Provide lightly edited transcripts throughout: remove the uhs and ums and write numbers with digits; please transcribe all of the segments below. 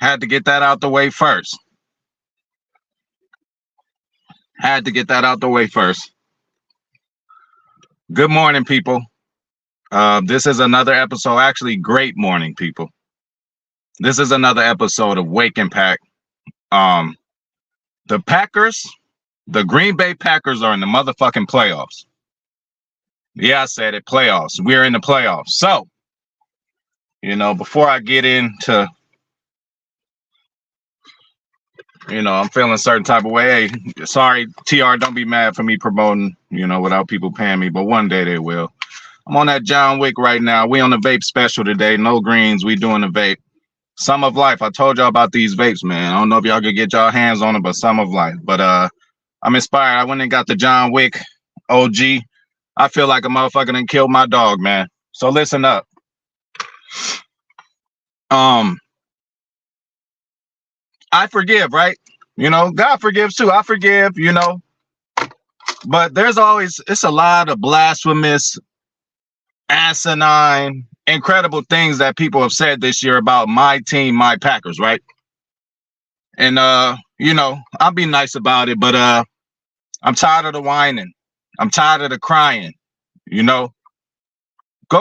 Had to get that out the way first. Good morning, people. This is another episode. Actually, great morning, people. This is another episode of Wake and Pack. The Packers, the Green Bay Packers are in the motherfucking playoffs. Yeah, I said it, playoffs. We're in the playoffs. So, before I get into, I'm feeling a certain type of way. Hey, sorry, TR, don't be mad for me promoting, without people paying me, but one day they will. I'm on that John Wick right now. We on the vape special today. No greens. We doing the vape. Sum of Life. I told y'all about these vapes, man. I don't know if y'all could get y'all hands on them, but Sum of Life. But I'm inspired. I went and got the John Wick OG. I feel like a motherfucker done killed my dog, man. So listen up. I forgive, right? God forgives too. I forgive, but it's a lot of blasphemous, asinine, incredible things that people have said this year about my team, my Packers, right? And I'll be nice about it, but I'm tired of the whining. I'm tired of the crying. Go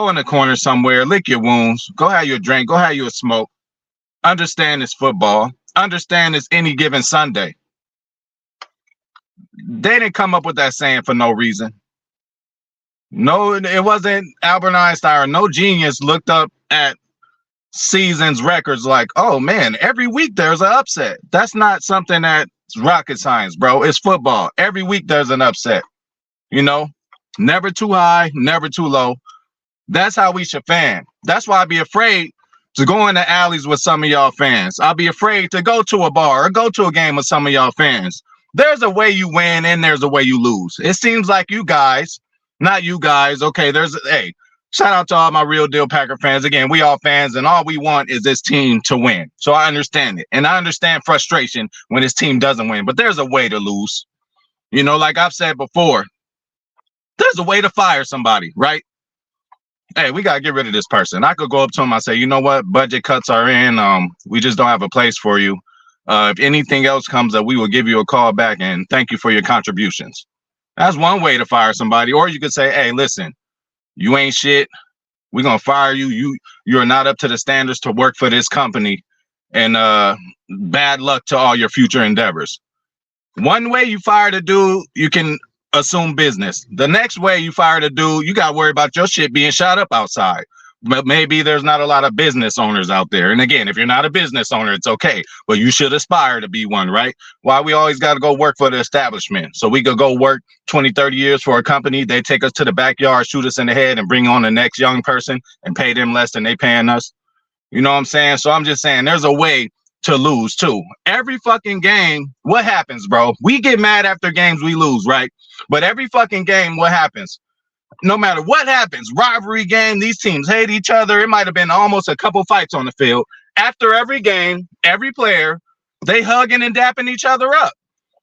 in the corner somewhere, lick your wounds, go have your drink, go have your smoke. Understand it's football. Understand it's any given Sunday. They didn't come up with that saying for no reason. No, it wasn't Albert Einstein or no genius looked up at seasons records like, oh man, every week there's an upset. That's not something that's rocket science, bro. It's football. Every week there's an upset. Never too high, never too low. That's how we should fan. That's why I'd be afraid to go in the alleys with some of y'all fans. I'll be afraid to go to a bar or go to a game with some of y'all fans. There's a way you win and there's a way you lose. It seems like you guys, not you guys. Okay, hey, shout out to all my real deal Packer fans. Again, we all fans and all we want is this team to win. So I understand it. And I understand frustration when this team doesn't win, but there's a way to lose. Like I've said before, there's a way to fire somebody, right? Hey, we got to get rid of this person. I could go up to him and say, you know what? Budget cuts are in. We just don't have a place for you. If anything else comes up, we will give you a call back and thank you for your contributions. That's one way to fire somebody. Or you could say, hey, listen, you ain't shit. We're going to fire you. You're not up to the standards to work for this company. And bad luck to all your future endeavors. One way you fire the dude, you can assume business. The next way you fire the dude, you got to worry about your shit being shot up outside. But maybe there's not a lot of business owners out there. And again, if you're not a business owner, it's okay. But you should aspire to be one, right? Why we always got to go work for the establishment. So we could go work 20, 30 years for a company. They take us to the backyard, shoot us in the head and bring on the next young person and pay them less than they paying us. You know what I'm saying? So I'm just saying there's a way to lose too. Every fucking game, what happens, bro? We get mad after games we lose, right? But every fucking game, what happens? No matter what happens, rivalry game, these teams hate each other. It might have been almost a couple fights on the field. After every game, every player, they hugging and dapping each other up.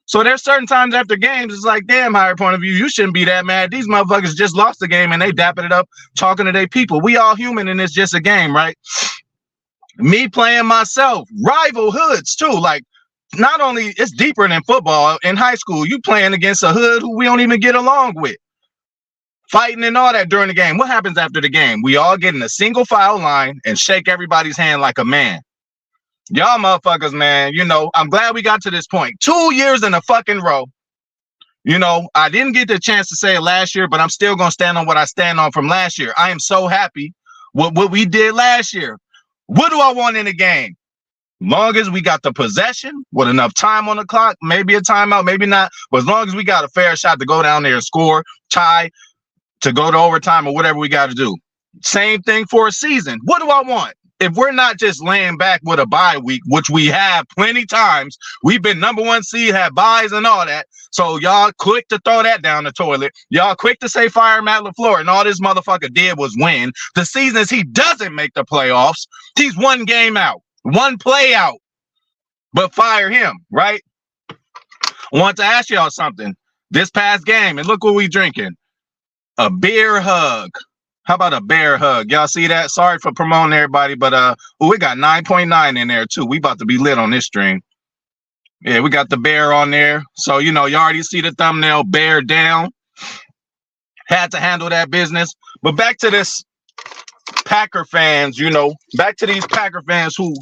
So there's certain times after games, it's like, damn, higher point of view, you shouldn't be that mad. These motherfuckers just lost the game and they dapping it up, talking to their people. We all human and it's just a game, right? Me playing myself, rival hoods too. Like, not only it's deeper than football. In high school, you playing against a hood who we don't even get along with. Fighting and all that during the game. What happens after the game? We all get in a single file line and shake everybody's hand like a man. Y'all motherfuckers, man, I'm glad we got to this point. 2 years in a fucking row. I didn't get the chance to say it last year, but I'm still going to stand on what I stand on from last year. I am so happy with what we did last year. What do I want in a game? Long as we got the possession with enough time on the clock, maybe a timeout, maybe not. But as long as we got a fair shot to go down there and score, tie, to go to overtime or whatever we got to do. Same thing for a season. What do I want? If we're not just laying back with a bye week, which we have plenty times, we've been number one seed, had buys and all that. So y'all quick to throw that down the toilet. Y'all quick to say fire Matt LaFleur, and all this motherfucker did was win. The seasons he doesn't make the playoffs, he's one game out, one play out, but fire him, right? I want to ask y'all something. This past game, and look what we drinking. A beer hug. How about a bear hug? Y'all see that? Sorry for promoting everybody, but we got 9.9 in there too. We about to be lit on this stream. Yeah, we got the bear on there. So, you already see the thumbnail, bear down. Had to handle that business. But back to this Packer fans, back to these Packer fans who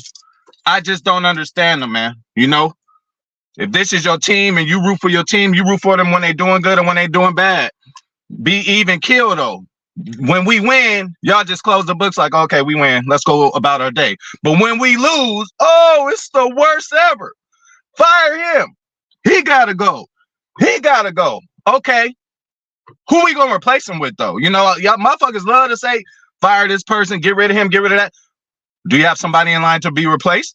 I just don't understand them, man. If this is your team and you root for your team, you root for them when they're doing good and when they're doing bad. Be even kill though. When we win, y'all just close the books like, okay, we win. Let's go about our day. But when we lose, oh, it's the worst ever. Fire him. He gotta go. He gotta go. Okay. Who we gonna replace him with though? Y'all motherfuckers love to say, fire this person, get rid of him, get rid of that. Do you have somebody in line to replace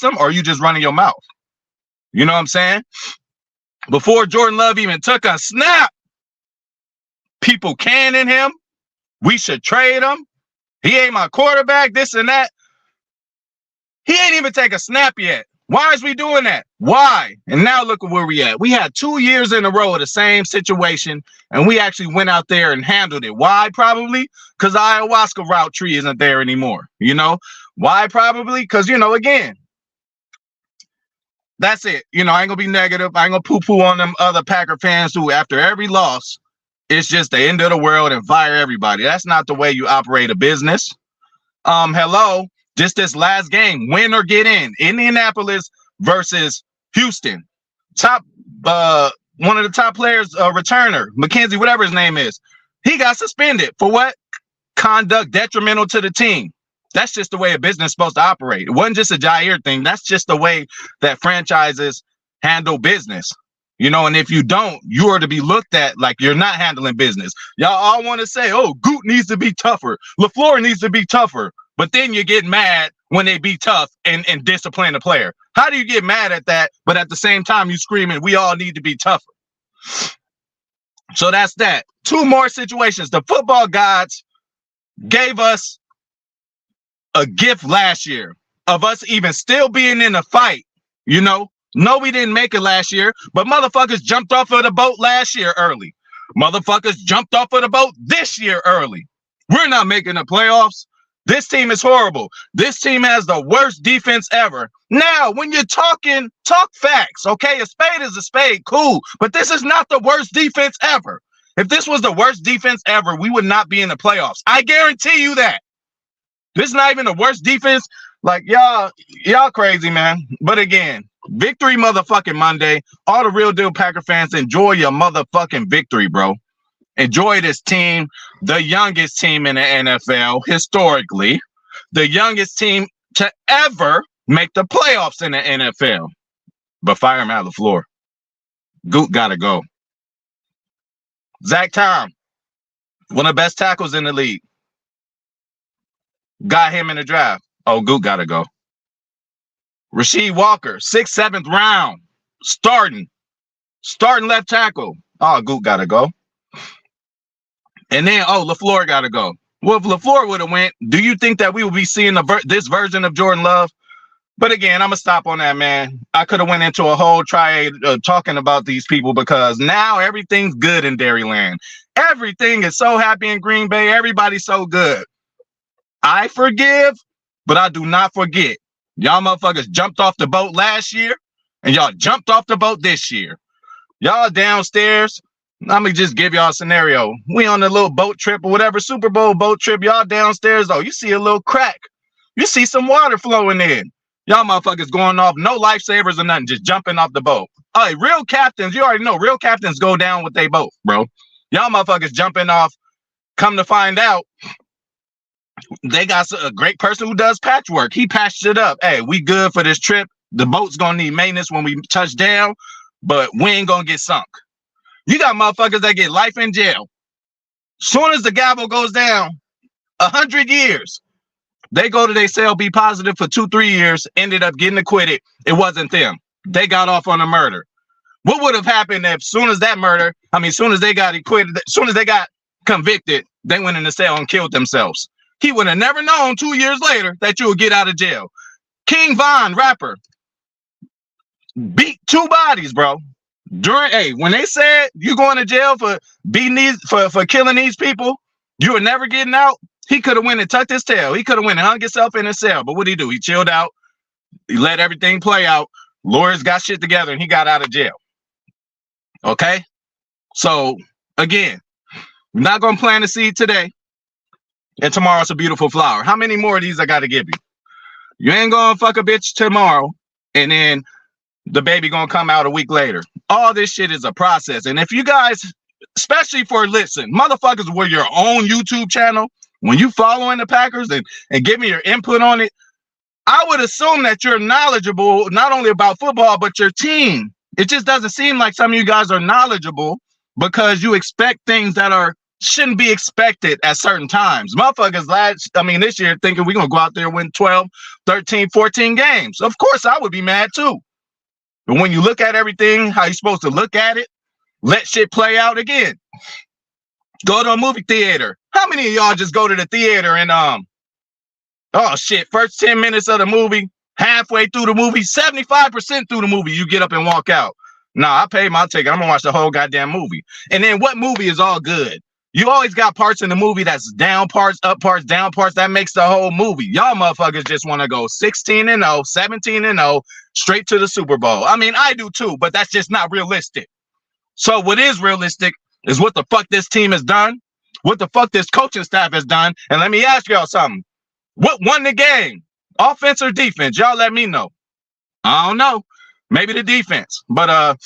them, or are you just running your mouth? You know what I'm saying? Before Jordan Love even took a snap, people canning him. We should trade him. He ain't my quarterback, this and that. He ain't even take a snap yet. Why is we doing that? Why? And now look at where we at. We had 2 years in a row of the same situation, and we actually went out there and handled it. Why? Probably because the ayahuasca route tree isn't there anymore. Why? Probably because, again, that's it. I ain't gonna be negative. I ain't gonna poo-poo on them other Packer fans who, after every loss, it's just the end of the world and fire everybody. That's not the way you operate a business. Hello. Just this last game, win or get in. Indianapolis versus Houston. One of the top players, returner, McKenzie, whatever his name is. He got suspended for what? Conduct detrimental to the team. That's just the way a business is supposed to operate. It wasn't just a Jair thing. That's just the way that franchises handle business. And if you don't, you are to be looked at like you're not handling business. Y'all all want to say, oh, Goot needs to be tougher. LaFleur needs to be tougher. But then you get mad when they be tough and discipline the player. How do you get mad at that? But at the same time, you screaming, we all need to be tougher. So that's that. 2 more situations. The football gods gave us a gift last year of us even still being in a fight. No, we didn't make it last year, but motherfuckers jumped off of the boat last year early. Motherfuckers jumped off of the boat this year early. We're not making the playoffs. This team is horrible. This team has the worst defense ever. Now, when you're talk facts, okay? A spade is a spade, cool. But this is not the worst defense ever. If this was the worst defense ever, we would not be in the playoffs. I guarantee you that. This is not even the worst defense. Like, y'all crazy, man. But again, victory motherfucking Monday. All the real deal Packer fans, enjoy your motherfucking victory, bro. Enjoy this team, the youngest team in the NFL historically, the youngest team to ever make the playoffs in the NFL. But fire him out of the floor. Goot gotta go. Zach Tom, one of the best tackles in the league. Got him in the draft. Oh, Goot gotta go. Rasheed Walker, 6th, 7th round, starting left tackle. Oh, Goot gotta go. And then, LaFleur got to go. Well, if LaFleur would have went, do you think that we would be seeing this version of Jordan Love? But again, I'm going to stop on that, man. I could have went into a whole triad talking about these people because now everything's good in Dairyland. Everything is so happy in Green Bay. Everybody's so good. I forgive, but I do not forget. Y'all motherfuckers jumped off the boat last year, and y'all jumped off the boat this year. Y'all downstairs. Let me just give y'all a scenario. We on a little boat trip or whatever, Super Bowl boat trip. Y'all downstairs, though. You see a little crack. You see some water flowing in. Y'all motherfuckers going off. No lifesavers or nothing. Just jumping off the boat. All right, real captains, you already know. Real captains go down with their boat, bro. Y'all motherfuckers jumping off. Come to find out, they got a great person who does patchwork. He patched it up. Hey, we good for this trip. The boat's going to need maintenance when we touch down, but we ain't going to get sunk. You got motherfuckers that get life in jail. Soon as the gavel goes down, 100 years, they go to their cell, be positive for 2-3 years, ended up getting acquitted. It wasn't them. They got off on a murder. What would have happened if soon as they got acquitted, soon as they got convicted, they went in the cell and killed themselves? He would have never known 2 years later that you would get out of jail. King Von, rapper, beat 2 bodies, bro. When they said you going to jail for beating for killing these people, You were never getting out. He could have went and tucked his tail. He could have went and hung himself in his cell. But what did he do? He chilled out. He let everything play out. Lawyers got shit together, and he got out of jail. Okay? So, again, we're not going to plant a seed today, and tomorrow's a beautiful flower. How many more of these I got to give you? You ain't going to fuck a bitch tomorrow, and then the baby going to come out a week later. All this shit is a process. And if you guys, especially for, listen, motherfuckers with your own YouTube channel, when you following the Packers and give me your input on it, I would assume that you're knowledgeable not only about football, but your team. It just doesn't seem like some of you guys are knowledgeable because you expect things that shouldn't be expected at certain times. Motherfuckers this year thinking we're going to go out there and win 12, 13, 14 games. Of course, I would be mad too. But when you look at everything, how you're supposed to look at it, let shit play out again. Go to a movie theater. How many of y'all just go to the theater and first 10 minutes of the movie, halfway through the movie, 75% through the movie, you get up and walk out. Nah, I paid my ticket. I'm gonna watch the whole goddamn movie. And then what movie is all good? You always got parts in the movie that's down parts, up parts, down parts. That makes the whole movie. Y'all motherfuckers just want to go 16-0, 17-0, straight to the Super Bowl. I mean, I do too, but that's just not realistic. So what is realistic is what the fuck this team has done, what the fuck this coaching staff has done. And let me ask y'all something. What won the game? Offense or defense? Y'all let me know. I don't know. Maybe the defense. But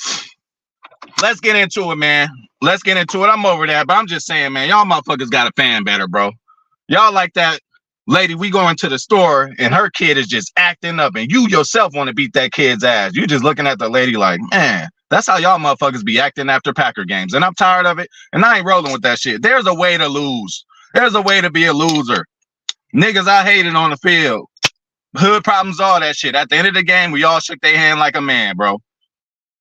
let's get into it, man. Let's get into it. I'm over that, but I'm just saying, man, y'all motherfuckers got to fan better, bro. Y'all like that lady, we go into the store and her kid is just acting up and you yourself want to beat that kid's ass. You just looking at the lady like, man, that's how y'all motherfuckers be acting after Packer games. And I'm tired of it. And I ain't rolling with that shit. There's a way to lose. There's a way to be a loser. Niggas I hated on the field. Hood problems, all that shit. At the end of the game, we all shook their hand like a man, bro.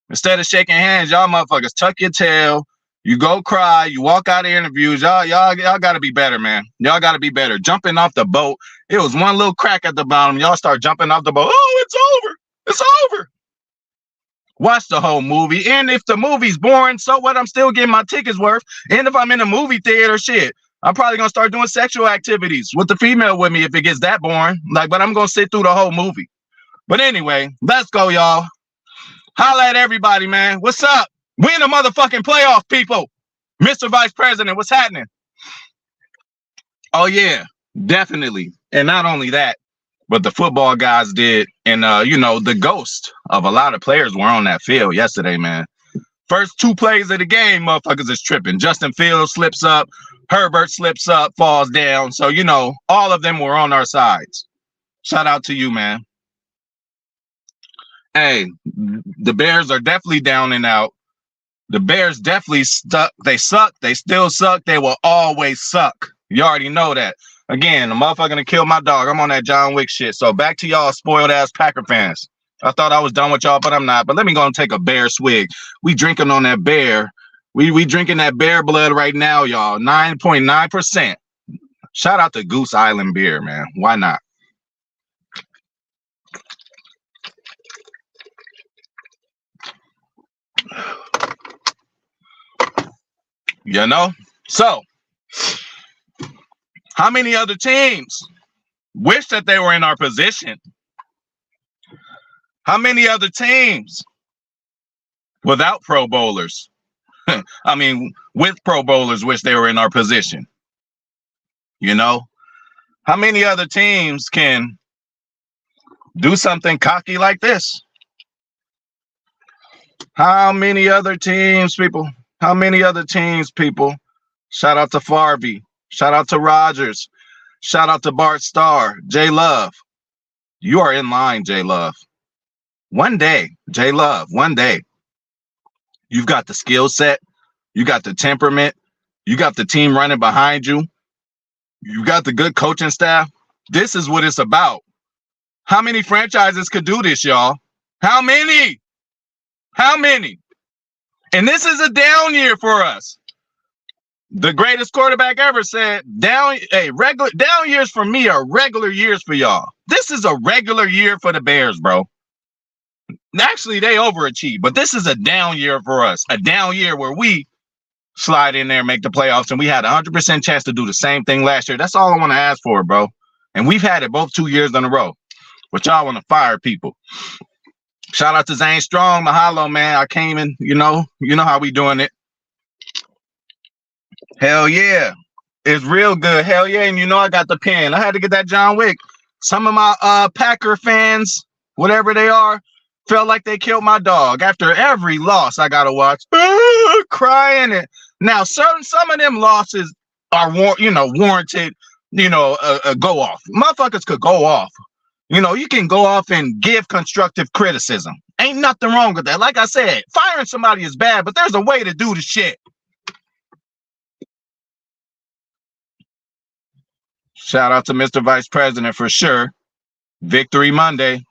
Instead of shaking hands, y'all motherfuckers tuck your tail. You go cry. You walk out of interviews. Y'all got to be better, man. Y'all got to be better. Jumping off the boat. It was one little crack at the bottom. Y'all start jumping off the boat. Oh, it's over. It's over. Watch the whole movie. And if the movie's boring, so what? I'm still getting my tickets worth. And if I'm in a movie theater, shit, I'm probably going to start doing sexual activities with the female with me if it gets that boring. But I'm going to sit through the whole movie. But anyway, let's go, y'all. Holla at everybody, man. What's up? We in the motherfucking playoff, people. Mr. Vice President, what's happening? Oh, yeah, definitely. And not only that, but the football guys did. And, the ghost of a lot of players were on that field yesterday, man. First 2 plays of the game, motherfuckers is tripping. Justin Fields slips up. Herbert slips up, falls down. So, all of them were on our sides. Shout out to you, man. Hey, the Bears are definitely down and out. The Bears definitely stuck. They suck. They still suck. They will always suck. You already know that. Again, the motherfucker gonna kill my dog. I'm on that John Wick shit. So back to y'all spoiled ass Packer fans. I thought I was done with y'all, but I'm not. But let me go and take a bear swig. We drinking on that bear. We drinking that bear blood right now, y'all. 9.9%. Shout out to Goose Island beer, man. Why not? So how many other teams wish that they were in our position? How many other teams without Pro Bowlers? With Pro Bowlers wish they were in our position? How many other teams can do something cocky like this? How many other teams, people? How many other teams, people? Shout out to Farvey. Shout out to Rogers. Shout out to Bart Starr. J Love. You are in line, J Love. One day, J Love, one day. You've got the skill set. You got the temperament. You got the team running behind you. You got the good coaching staff. This is what it's about. How many franchises could do this, y'all? How many? How many? And this is a down year for us. The greatest quarterback ever said, down years for me are regular years for y'all. This is a regular year for the Bears, bro. Actually, they overachieved, but this is a down year for us. A down year where we slide in there and make the playoffs, and we had 100% chance to do the same thing last year. That's all I want to ask for, bro. And we've had it both 2 years in a row. But y'all want to fire people. Shout out to Zane Strong. Mahalo, man. I came in, you know how we doing it. Hell yeah. It's real good. Hell yeah. And you know I got the pen. I had to get that John Wick. Some of my Packer fans, whatever they are, felt like they killed my dog. After every loss, I gotta watch crying. And now some of them losses are warranted, go off. Motherfuckers could go off. You can go off and give constructive criticism. Ain't nothing wrong with that. Like I said, firing somebody is bad, but there's a way to do the shit. Shout out to Mr. Vice President for sure. Victory Monday.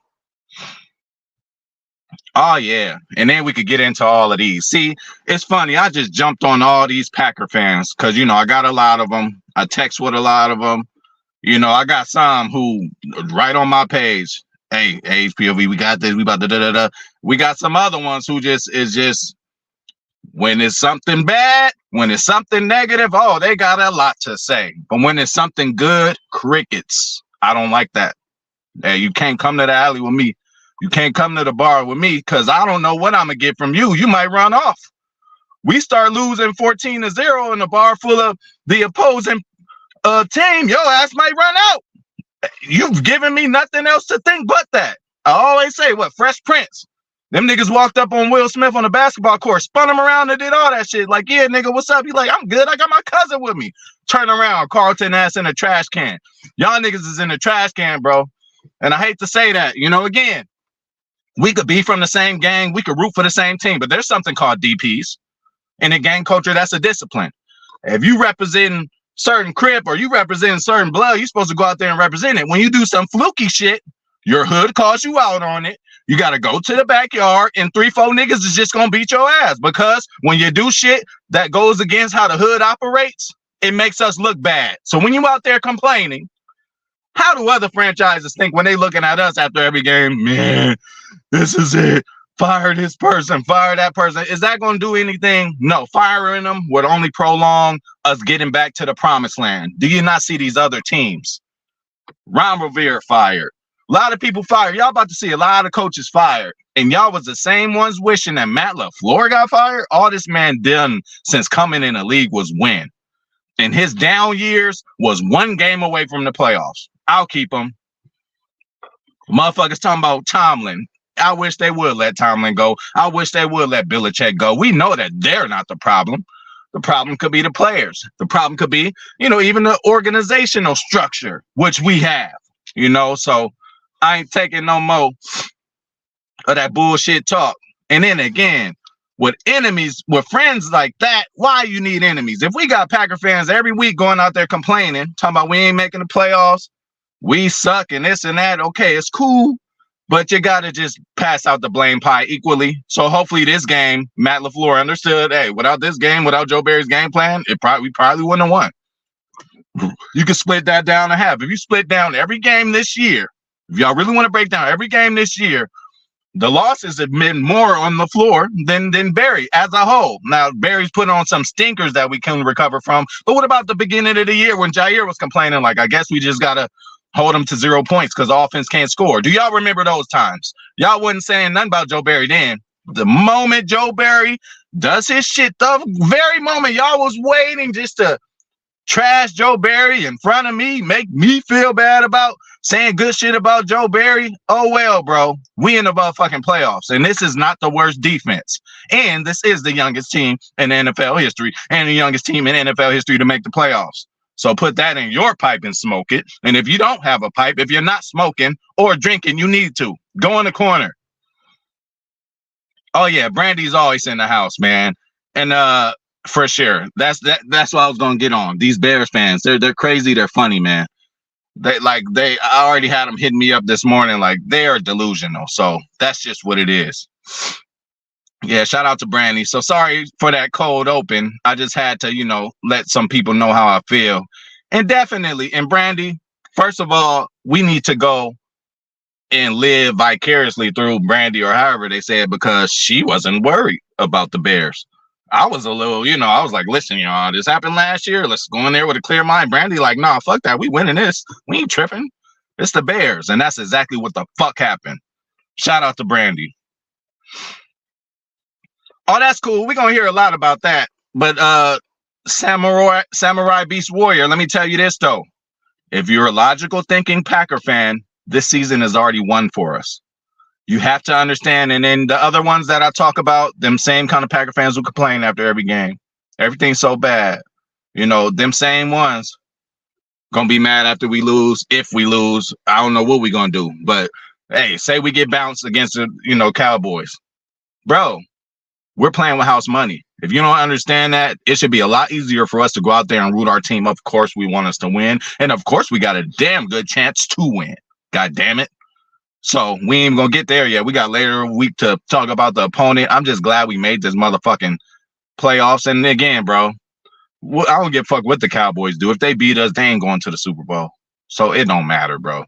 Oh, yeah. And then we could get into all of these. See, it's funny. I just jumped on all these Packer fans because, I got a lot of them. I text with a lot of them. I got some who right on my page. Hey, HPOV, we got this. We about to da-da-da. We got some other ones who just when it's something bad, when it's something negative, oh, they got a lot to say. But when it's something good, crickets. I don't like that. Hey, you can't come to the alley with me. You can't come to the bar with me because I don't know what I'm going to get from you. You might run off. We start losing 14-0 in a bar full of the opposing team. Your ass might run out. You've given me nothing else to think but that. I always say, Fresh Prince. Them niggas walked up on Will Smith on the basketball court, spun him around and did all that shit. Like, yeah, nigga, what's up? He like, I'm good. I got my cousin with me. Turn around, Carlton ass in a trash can. Y'all niggas is in the trash can, bro. And I hate to say that. Again, we could be from the same gang. We could root for the same team. But there's something called DPs. In a gang culture, that's a discipline. If you represent certain crip or you represent certain blood, you're supposed to go out there and represent it. When you do some fluky shit, your hood calls you out on it. You got to go to the backyard and 3-4 niggas is just going to beat your ass because when you do shit that goes against how the hood operates, it makes us look bad. So when you out there complaining, how do other franchises think when they looking at us after every game? Man, this is it. Fire this person, fire that person. Is that going to do anything? No. Firing them would only prolong us getting back to the promised land. Do you not see these other teams? Ron Rivera fired. A lot of people fired. Y'all about to see a lot of coaches fired. And y'all was the same ones wishing that Matt LaFleur got fired. All this man done since coming in the league was win. And his down years was one game away from the playoffs. I'll keep him. Motherfuckers talking about Tomlin. I wish they would let Tomlin go. I wish they would let Belichick go. We know that they're not the problem. The problem could be the players. The problem could be, even the organizational structure, which we have, so I ain't taking no more of that bullshit talk. And then again, with enemies, with friends like that, why you need enemies? If we got Packer fans every week going out there complaining, talking about we ain't making the playoffs, we suck and this and that, okay, it's cool, but you got to just pass out the blame pie equally. So hopefully this game, Matt LaFleur understood, hey, without this game, without Joe Barry's game plan, we probably wouldn't have won. You can split that down in half. If you split down every game this year, if y'all really want to break down every game this year, the losses have been more on the floor than Barry as a whole. Now, Barry's put on some stinkers that we can recover from. But what about the beginning of the year when Jair was complaining, like, I guess we just got to hold him to 0 points because offense can't score? Do y'all remember those times? Y'all wasn't saying nothing about Joe Barry then. The moment Joe Barry does his shit, the very moment y'all was waiting just to trash Joe Barry in front of me, make me feel bad about saying good shit about Joe Barry. Oh, well, bro, we in the motherfucking playoffs, and this is not the worst defense. And this is the youngest team in NFL history and the youngest team in NFL history to make the playoffs. So put that in your pipe and smoke it. And if you don't have a pipe, if you're not smoking or drinking, you need to. Go in the corner. Oh, yeah, Brandy's always in the house, man. And for sure. That's what I was gonna get on. These Bears fans, they're crazy, they're funny, man. I already had them hitting me up this morning, like they are delusional. So that's just what it is. Yeah, shout out to Brandy. So sorry for that cold open. I just had to, let some people know how I feel. And definitely, and Brandy, first of all, we need to go and live vicariously through Brandy or however they say it, because she wasn't worried about the Bears. I was a little, I was like, listen, y'all, this happened last year. Let's go in there with a clear mind. Brandy, like, nah, fuck that. We winning this. We ain't tripping. It's the Bears. And that's exactly what the fuck happened. Shout out to Brandy. Oh, that's cool. We're gonna hear a lot about that. But Samurai Beast Warrior, let me tell you this though. If you're a logical thinking Packer fan, this season is already won for us. You have to understand. And then the other ones that I talk about, them same kind of Packer fans who complain after every game. Everything's so bad. Them same ones gonna be mad after we lose. If we lose, I don't know what we're gonna do. But hey, say we get bounced against the Cowboys. Bro, we're playing with house money. If you don't understand that, it should be a lot easier for us to go out there and root our team. Of course, we want us to win. And of course, we got a damn good chance to win. God damn it. So we ain't even gonna get there yet. We got later a week to talk about the opponent. I'm just glad we made this motherfucking playoffs. And again, bro, I don't give a fuck what the Cowboys do. If they beat us, they ain't going to the Super Bowl. So it don't matter, bro.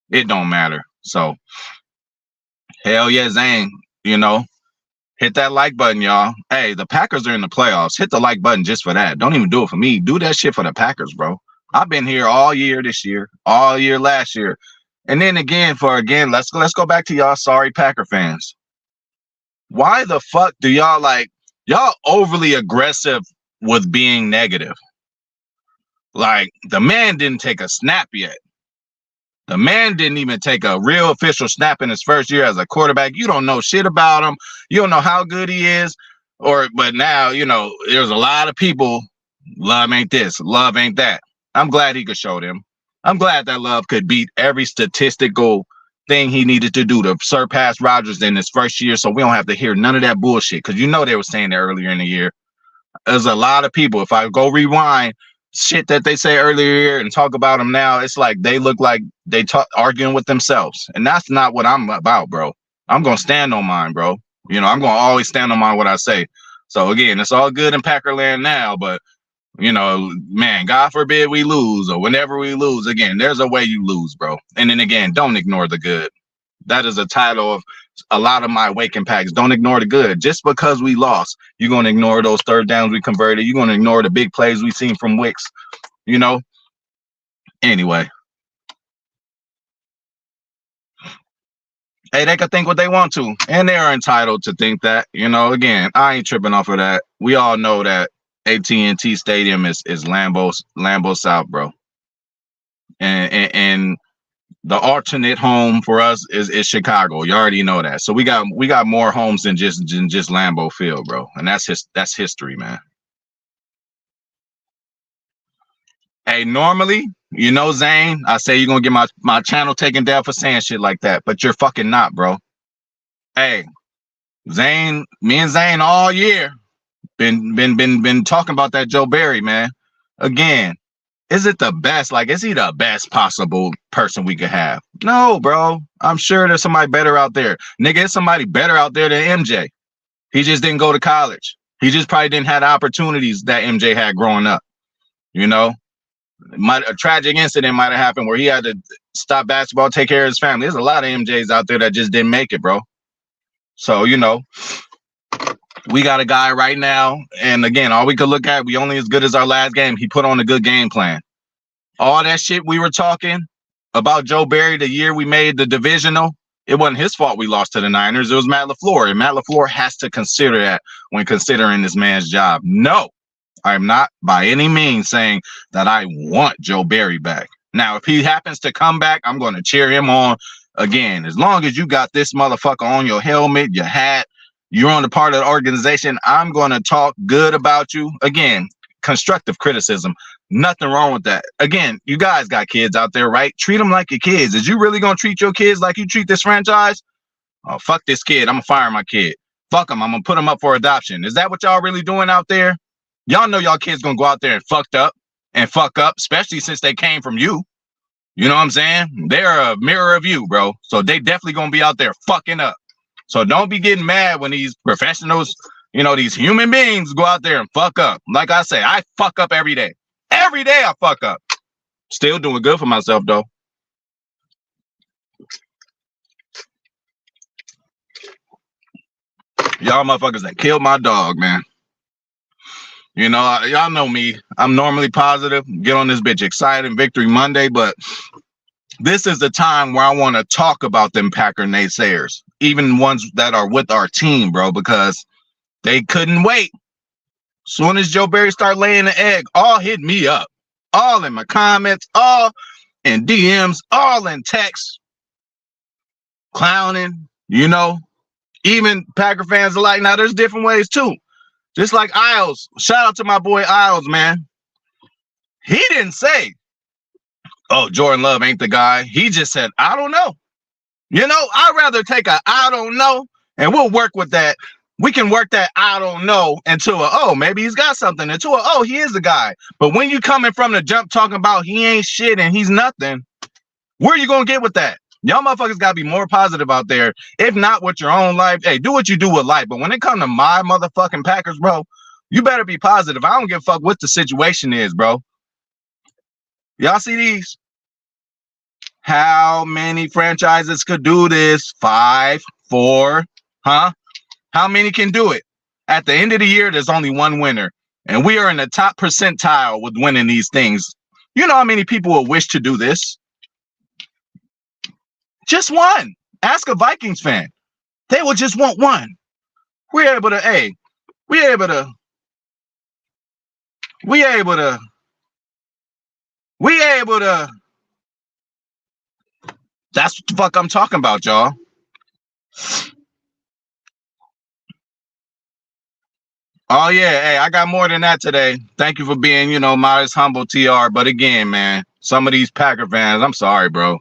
It don't matter. So hell yeah, Zane, hit that like button, y'all. Hey, the Packers are in the playoffs. Hit the like button just for that. Don't even do it for me. Do that shit for the Packers, bro. I've been here all year this year, all year last year. And then let's go back to y'all sorry Packer fans. Why the fuck do y'all overly aggressive with being negative? Like, the man didn't take a snap yet. The man didn't even take a real official snap in his first year as a quarterback. You don't know shit about him. You don't know how good he is. But now, there's a lot of people, love ain't this, love ain't that. I'm glad he could show them. I'm glad that Love could beat every statistical thing he needed to do to surpass Rodgers in his first year, so we don't have to hear none of that bullshit. Because they were saying that earlier in the year. There's a lot of people. If I go rewind shit that they say earlier and talk about them now, it's like they look like they arguing with themselves. And that's not what I'm about, bro. I'm going to stand on mine, bro. I'm going to always stand on mine what I say. So, again, it's all good in Packerland now, but man, God forbid we lose, or whenever we lose, again, there's a way you lose, bro. And then again, don't ignore the good. That is a title of a lot of my waking packs. Don't ignore the good. Just because we lost, you're going to ignore those third downs we converted. You're going to ignore the big plays we seen from Wicks, Anyway. Hey, they can think what they want to, and they are entitled to think that. Again, I ain't tripping off of that. We all know that AT&T Stadium is Lambeau South, bro. And the alternate home for us is Chicago. You already know that. So we got more homes than just Lambeau Field, bro. And that's history, man. Hey, normally, Zane, I say you're gonna get my channel taken down for saying shit like that, but you're fucking not, bro. Hey, Zane, me and Zane all year been talking about that Joe Barry, man. Again, is it the best? Like, is he the best possible person we could have? No, bro. I'm sure there's somebody better out there. Nigga, there's somebody better out there than MJ. He just didn't go to college. He just probably didn't have the opportunities that MJ had growing up. A tragic incident might have happened where he had to stop basketball, take care of his family. There's a lot of MJs out there that just didn't make it, bro. So, we got a guy right now, and again, all we could look at, we only as good as our last game. He put on a good game plan. All that shit we were talking about Joe Barry the year we made the divisional, it wasn't his fault we lost to the Niners. It was Matt LaFleur, and Matt LaFleur has to consider that when considering this man's job. No, I'm not by any means saying that I want Joe Barry back. Now, if he happens to come back, I'm going to cheer him on again. As long as you got this motherfucker on your helmet, your hat, you're on the part of the organization, I'm going to talk good about you. Again, constructive criticism. Nothing wrong with that. Again, you guys got kids out there, right? Treat them like your kids. Is you really going to treat your kids like you treat this franchise? Oh, fuck this kid. I'm going to fire my kid. Fuck him. I'm going to put him up for adoption. Is that what y'all really doing out there? Y'all know y'all kids going to go out there and fuck up, especially since they came from you. You know what I'm saying? They're a mirror of you, bro. So they definitely going to be out there fucking up. So don't be getting mad when these professionals, these human beings go out there and fuck up. Like I say, I fuck up every day. Every day I fuck up. Still doing good for myself, though. Y'all motherfuckers that killed my dog, man. You know, y'all know me. I'm normally positive. Get on this bitch excited, Victory Monday, but this is the time where I want to talk about them Packer naysayers, even ones that are with our team, bro, because they couldn't wait. Soon as Joe Barry start laying the egg, all hit me up. All in my comments, all in DMs, all in text. Clowning, you know. Even Packer fans are like, now there's different ways too. Just like Isles. Shout out to my boy Isles, man. He didn't say, oh, Jordan Love ain't the guy. He just said, I don't know. You know, I'd rather take a I don't know, and we'll work with that. We can work that I don't know into a, oh, maybe he's got something, into a, oh, he is the guy. But when you coming from the jump talking about he ain't shit and he's nothing, where are you going to get with that? Y'all motherfuckers got to be more positive out there. If not with your own life, hey, do what you do with life. But when it comes to my motherfucking Packers, bro, you better be positive. I don't give a fuck what the situation is, bro. Y'all see these? How many franchises could do this? 5, 4, huh? How many can do it? At the end of the year, there's only one winner. And we are in the top percentile with winning these things. You know how many people will wish to do this? Just one. Ask a Vikings fan. They will just want one. We're able to, hey, we're able to, that's what the fuck I'm talking about, y'all. Oh, yeah. Hey, I got more than that today. Thank you for being, you know, modest, humble TR. But again, man, some of these Packer fans, I'm sorry, bro.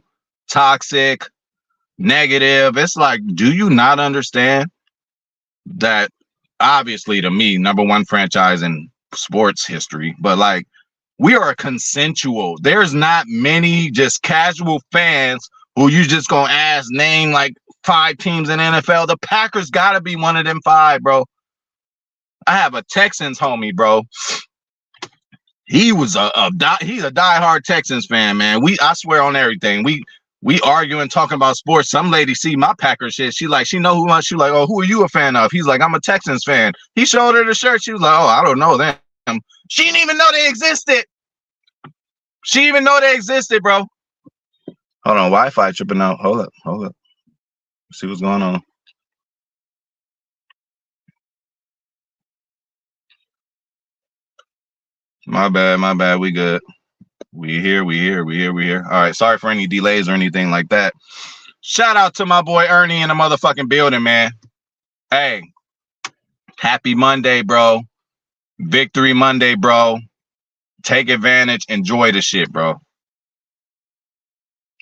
Toxic, negative. It's like, do you not understand that obviously to me, number one franchise in sports history, but like we are consensual. There's not many just casual fans who you just gonna ask name like 5 teams in NFL. The Packers gotta be one of them 5, bro. I have a Texans homie, bro. He was he's a diehard Texans fan, man. I swear on everything. We arguing, talking about sports. Some lady see my Packers shit. She know who much. She like, oh, who are you a fan of? He's like, I'm a Texans fan. He showed her the shirt. She was like, oh, I don't know them. She didn't even know they existed. She even know they existed, bro. Hold on, Wi-Fi tripping out. Hold up. See what's going on. My bad. We good. We here. All right. Sorry for any delays or anything like that. Shout out to my boy Ernie in the motherfucking building, man. Hey, happy Monday, bro. Victory Monday, bro. Take advantage. Enjoy the shit, bro.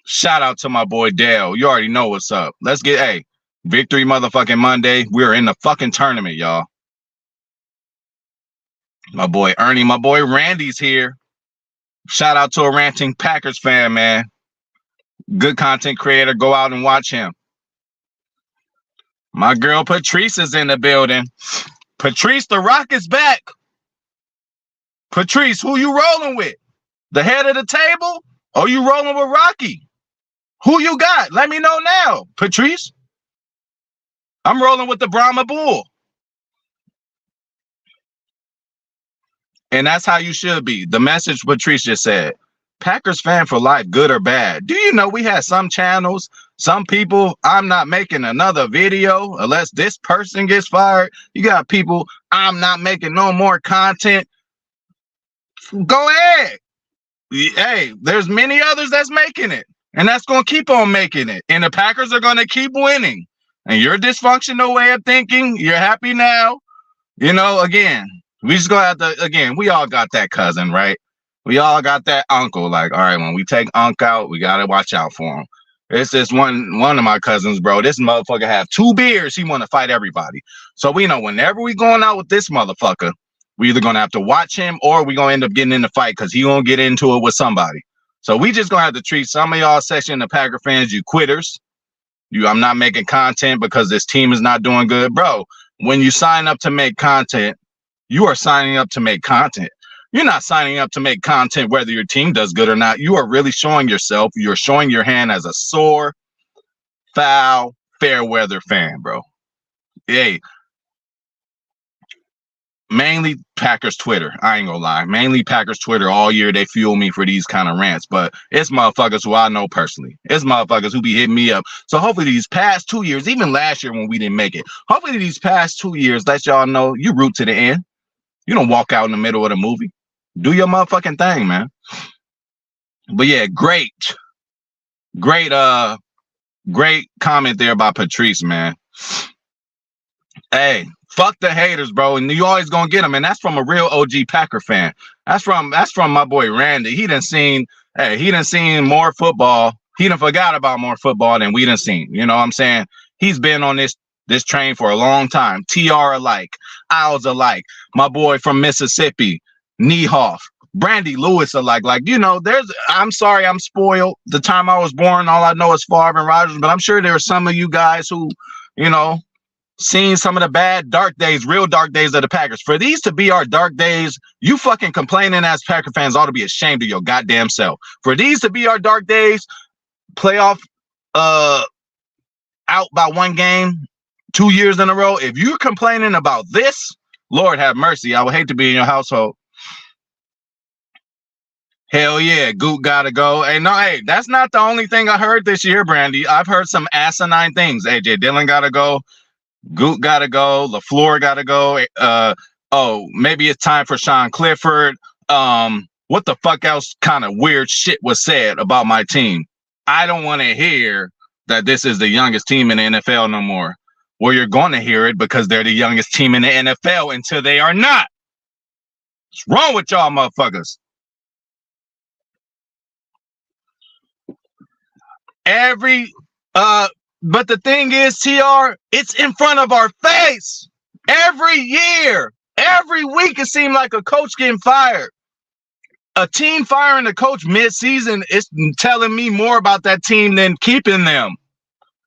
Shout out to my boy Dale. You already know what's up. Let's get, hey, Victory motherfucking Monday. We're in the fucking tournament, y'all. My boy Ernie, my boy Randy's here. Shout out to a ranting Packers fan, man. Good content creator. Go out and watch him. My girl Patrice is in the building. Patrice, the Rock is back. Patrice, who you rolling with? The head of the table? Or you rolling with Rocky? Who you got? Let me know now, Patrice. I'm rolling with the Brahma Bull. And that's how you should be. The message Patrice just said. Packers fan for life, good or bad. Do you know we had some channels, some people, I'm not making another video unless this person gets fired. You got people, I'm not making no more content. Go ahead. Hey, there's many others that's making it. And that's going to keep on making it. And the Packers are going to keep winning. And your dysfunctional way of thinking, you're happy now. You know, again, we just going to have to, again, we all got that cousin, right? We all got that uncle. Like, all right, when we take Unc out, we got to watch out for him. It's this one of my cousins, bro. This motherfucker have 2 beers. He want to fight everybody. So we know whenever we going out with this motherfucker, we either going to have to watch him or we going to end up getting in the fight because he going to get into it with somebody. So we just going to have to treat some of y'all section of Packer fans, you quitters. I'm not making content because this team is not doing good. Bro, when you sign up to make content, you are signing up to make content. You're not signing up to make content whether your team does good or not. You are really showing yourself. You're showing your hand as a sore, foul, fair weather fan, bro. Hey, mainly Packers Twitter. I ain't gonna lie. Mainly Packers Twitter all year. They fuel me for these kind of rants, but it's motherfuckers who I know personally. It's motherfuckers who be hitting me up. So hopefully these past 2 years, even last year when we didn't make it, hopefully these past 2 years let y'all know you root to the end. You don't walk out in the middle of the movie. Do your motherfucking thing, man. But yeah, great comment there by Patrice, man. Hey, fuck the haters, bro, and you always gonna get them, and that's from a real OG Packer fan. That's from my boy Randy. He done seen more football. He done forgot about more football than we done seen. You know what I'm saying? He's been on this train for a long time. TR alike, Owls alike, my boy from Mississippi, Niehoff, Brandy Lewis alike. Like, you know, I'm sorry, I'm spoiled. The time I was born, all I know is Favre and Rodgers, but I'm sure there are some of you guys who, you know, seen some of the bad, dark days, real dark days of the Packers. For these to be our dark days, you fucking complaining as Packer fans ought to be ashamed of your goddamn self. For these to be our dark days, playoff out by one game, 2 years in a row. If you're complaining about this, Lord have mercy. I would hate to be in your household. Hell yeah, Goot gotta go. Hey, that's not the only thing I heard this year, Brandy. I've heard some asinine things. AJ Dillon gotta go. Goot gotta go. LaFleur gotta go. Maybe it's time for Sean Clifford. What the fuck else kind of weird shit was said about my team? I don't want to hear that this is the youngest team in the NFL no more. Well, you're going to hear it because they're the youngest team in the NFL until they are not. What's wrong with y'all motherfuckers? But the thing is, TR, it's in front of our face every year. Every week, it seems like a coach getting fired. A team firing a coach mid-season is telling me more about that team than keeping them.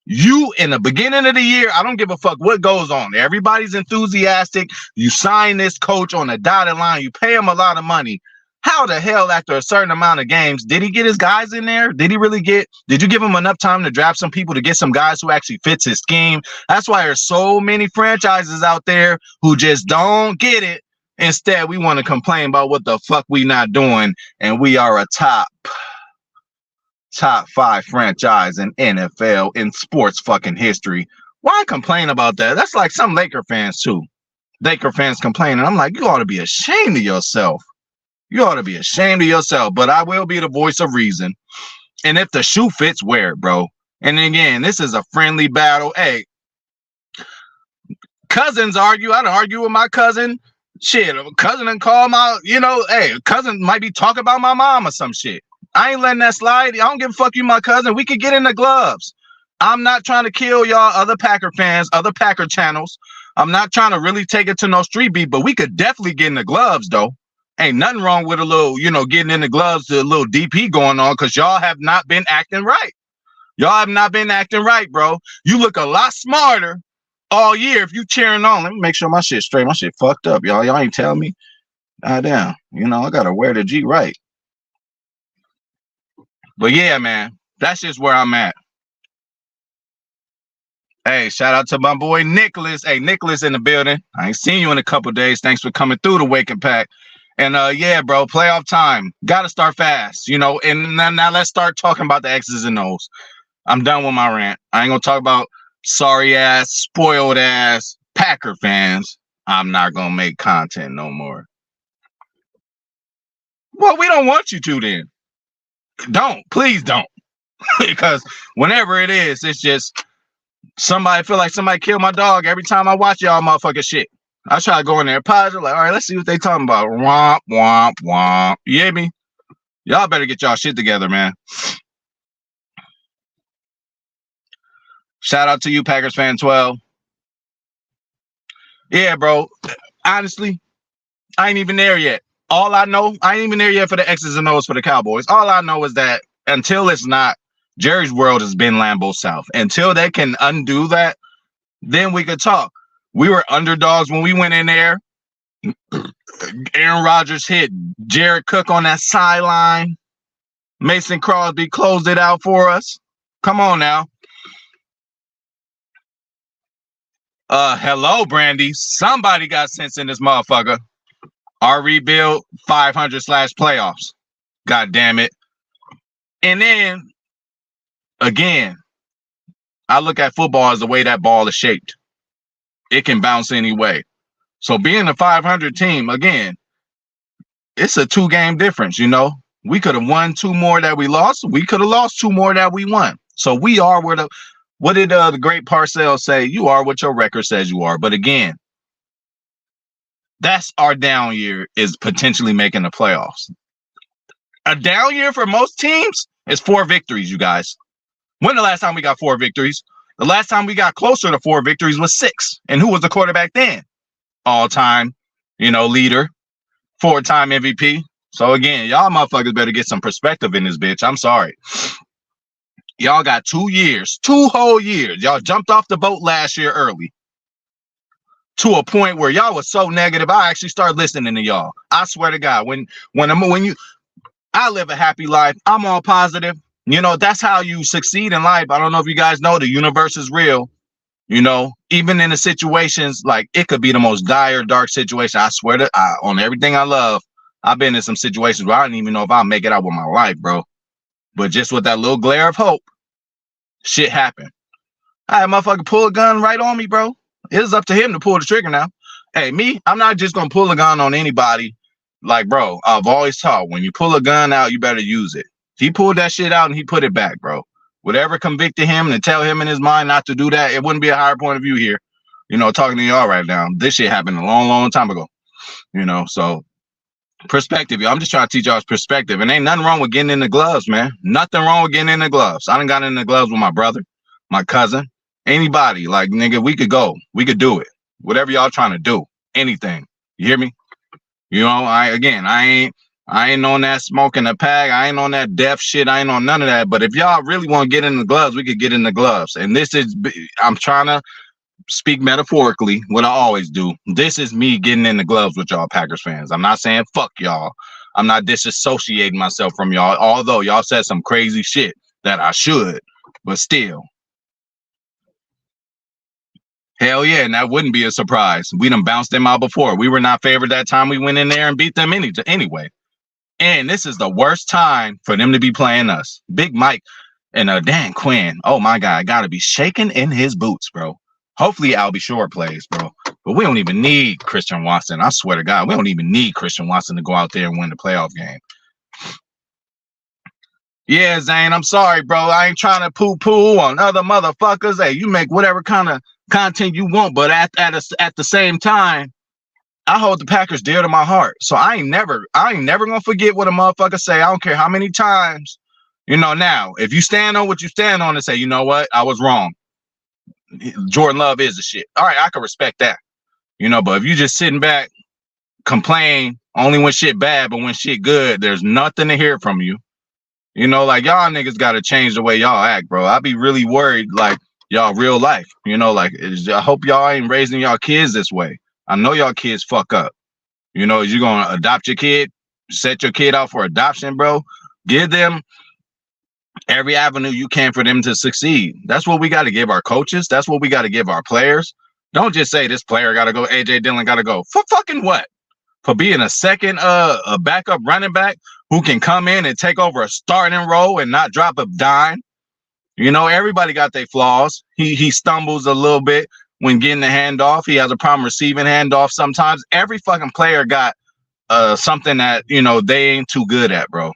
You, in the beginning of the year, I don't give a fuck what goes on. Everybody's enthusiastic. You sign this coach on a dotted line. You pay him a lot of money. How the hell, after a certain amount of games, did he get his guys in there? Did you give him enough time to draft some people to get some guys who actually fits his scheme? That's why there's so many franchises out there who just don't get it. Instead, we want to complain about what the fuck we not doing, and we are a top 5 franchise in NFL in sports fucking history. Why complain about that? That's like some Laker fans too. Laker fans complaining. I'm like, you ought to be ashamed of yourself. You ought to be ashamed of yourself. But I will be the voice of reason. And if the shoe fits, wear it, bro. And again, this is a friendly battle. Hey, cousins argue. I'd argue with my cousin. Shit, a cousin and call my, hey, cousin might be talking about my mom or some shit. I ain't letting that slide. I don't give a fuck, you my cousin. We could get in the gloves. I'm not trying to kill y'all other Packer fans, other Packer channels. I'm not trying to really take it to no street beat, but we could definitely get in the gloves, though. Ain't nothing wrong with a little, getting in the gloves to a little DP going on, because y'all have not been acting right. Y'all have not been acting right, bro. You look a lot smarter all year if you cheering on. Let me make sure my shit's straight. My shit fucked up, y'all. Y'all ain't telling me. Damn. I got to wear the G right. But yeah, man, that's just where I'm at. Hey, shout out to my boy Nicholas. Hey, Nicholas in the building. I ain't seen you in a couple of days. Thanks for coming through the Waking Pack. And yeah, bro, playoff time. Got to start fast, and now let's start talking about the X's and O's. I'm done with my rant. I ain't going to talk about sorry ass, spoiled ass Packer fans. I'm not going to make content no more. Well, we don't want you to then. Please don't. Because whenever it is, it's just somebody feel like somebody killed my dog every time I watch y'all motherfucking shit. I try to go in there positive, like, all right, let's see what they talking about. Womp, womp, womp. You hear me? Y'all better get y'all shit together, man. Shout out to you, Packers fan 12. Yeah, bro. Honestly, I ain't even there yet. All I know, I ain't even there yet for the X's and O's for the Cowboys. All I know is that until it's not, Jerry's world has been Lambeau South. Until they can undo that, then we could talk. We were underdogs when we went in there. Aaron Rodgers hit Jared Cook on that sideline. Mason Crosby closed it out for us. Come on now. Hello, Brandy. Somebody got sense in this motherfucker. Our rebuild, 500 / playoffs. God damn it. And then, again, I look at football as the way that ball is shaped. It can bounce any way. So being a 500 team, again, it's a 2-game difference, you know. We could have won 2 more that we lost. We could have lost 2 more that we won. So we are where what did the great Parcells say? You are what your record says you are. But again, that's our down year, is potentially making the playoffs. A down year for most teams is 4 victories, you guys. When the last time we got 4 victories? The last time we got closer to 4 victories was 6. And who was the quarterback then? All-time, leader, 4-time MVP. So again, y'all motherfuckers better get some perspective in this bitch. I'm sorry. Y'all got 2 years, 2 whole years. Y'all jumped off the boat last year early to a point where y'all was so negative. I actually started listening to y'all. I swear to God, I live a happy life. I'm all positive. That's how you succeed in life. I don't know if you guys know the universe is real. Even in the situations, like it could be the most dire, dark situation. I swear to on everything I love, I've been in some situations where I didn't even know if I'll make it out with my life, bro. But just with that little glare of hope, shit happened. I had a motherfucker pull a gun right on me, bro. It's up to him to pull the trigger now. Hey, I'm not just going to pull a gun on anybody. Like, bro, I've always taught, when you pull a gun out, you better use it. He pulled that shit out and he put it back, bro. Whatever convicted him and tell him in his mind not to do that, it wouldn't be a higher point of view here. Talking to y'all right now. This shit happened a long, long time ago. So perspective, y'all. I'm just trying to teach y'all's perspective. And ain't nothing wrong with getting in the gloves, man. Nothing wrong with getting in the gloves. I done got in the gloves with my brother, my cousin, anybody. Like, nigga, we could go. We could do it. Whatever y'all trying to do. Anything. You hear me? I ain't on that smoking a pack. I ain't on that death shit. I ain't on none of that. But if y'all really want to get in the gloves, we could get in the gloves. And I'm trying to speak metaphorically, what I always do. This is me getting in the gloves with y'all Packers fans. I'm not saying fuck y'all. I'm not disassociating myself from y'all, although y'all said some crazy shit that I should, but still. Hell yeah, and that wouldn't be a surprise. We done bounced them out before. We were not favored that time we went in there and beat them anyway. And this is the worst time for them to be playing us. Big Mike and Dan Quinn. Oh my God, gotta be shaking in his boots, bro. Hopefully Albie Shore plays, bro. But we don't even need Christian Watson. I swear to God, we don't even need Christian Watson to go out there and win the playoff game. Yeah, Zane, I'm sorry, bro. I ain't trying to poo-poo on other motherfuckers. Hey, you make whatever kind of content you want, but at the same time, I hold the Packers dear to my heart. So I ain't never gonna forget what a motherfucker say. I don't care how many times. Now, if you stand on what you stand on and say, you know what, I was wrong. Jordan Love is the shit. All right, I can respect that. But if you just sitting back, complain only when shit bad, but when shit good, there's nothing to hear from you. Like y'all niggas got to change the way y'all act, bro. I be really worried, like y'all real life. I hope y'all ain't raising y'all kids this way. I know y'all kids fuck up. Is you gonna adopt your kid, set your kid out for adoption, bro? Give them every avenue you can for them to succeed. That's what we got to give our coaches. That's what we got to give our players. Don't just say this player got to go. AJ Dillon got to go. For fucking what? For being a second, a backup running back who can come in and take over a starting role and not drop a dime. Everybody got their flaws. He stumbles a little bit when getting the handoff. He has a problem receiving handoff sometimes. Every fucking player got something that, they ain't too good at, bro.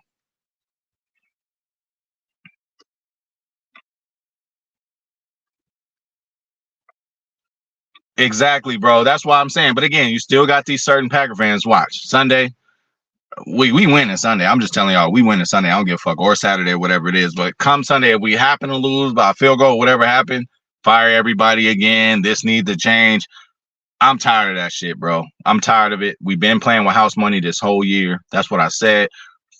Exactly, bro. That's why I'm saying. But again, you still got these certain Packer fans. Watch Sunday. We win on Sunday. I'm just telling y'all, we win on Sunday. I don't give a fuck, or Saturday, whatever it is. But come Sunday, if we happen to lose by a field goal, whatever happened, fire everybody again. This needs to change. I'm tired of that shit, bro. I'm tired of it. We've been playing with house money this whole year. That's what I said.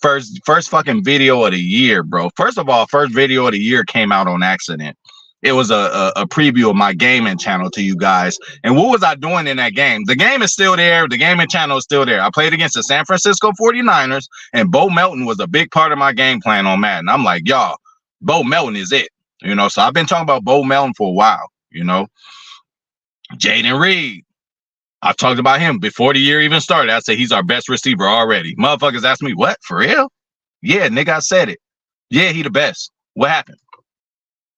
First fucking video of the year, bro. First of all, first video of the year came out on accident. It was a preview of my gaming channel to you guys. And what was I doing in that game? The game is still there. The gaming channel is still there. I played against the San Francisco 49ers, and Bo Melton was a big part of my game plan on Madden. I'm like, y'all, Bo Melton is it. So I've been talking about Bo Melton for a while, Jaden Reed. I've talked about him before the year even started. I said he's our best receiver already. Motherfuckers ask me, what? For real? Yeah, nigga, I said it. Yeah, he the best. What happened?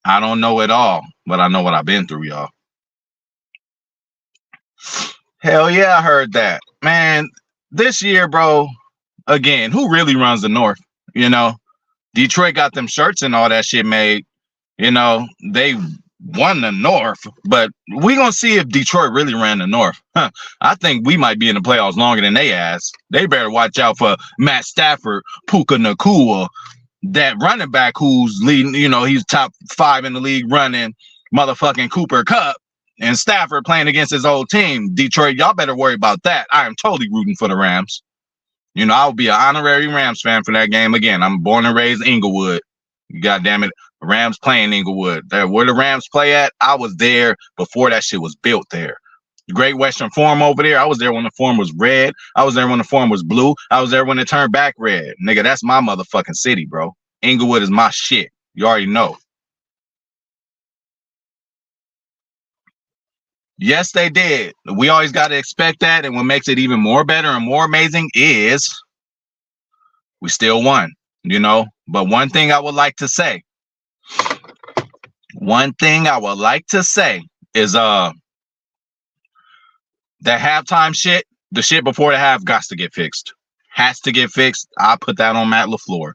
I don't know it all, but I know what I've been through, y'all. Hell yeah, I heard that. Man, this year, bro, again, who really runs the North? You know, Detroit got them shirts and all that shit made. You know, they won the North, but we gonna see if Detroit really ran the North. I think we might be in the playoffs longer than they ass. They better watch out for Matt Stafford, Puka Nacua, that running back who's leading, you know, he's top 5 in the league running motherfucking Cooper Kupp, and Stafford playing against his old team. Detroit, y'all better worry about that. I am totally rooting for the Rams. You know, I'll be an honorary Rams fan for that game again. I'm born and raised Inglewood. God damn it. Rams playing Inglewood. Where the Rams play at, I was there before that shit was built there. Great Western Forum over there. I was there when the forum was red. I was there when the forum was blue. I was there when it turned back red. Nigga, that's my motherfucking city, bro. Inglewood is my shit. You already know. Yes, they did. We always got to expect that. And what makes it even more better and more amazing is we still won, you know. But one thing I would like to say is that halftime shit, the shit before the half, got to get fixed. Has to get fixed. I put that on Matt LaFleur.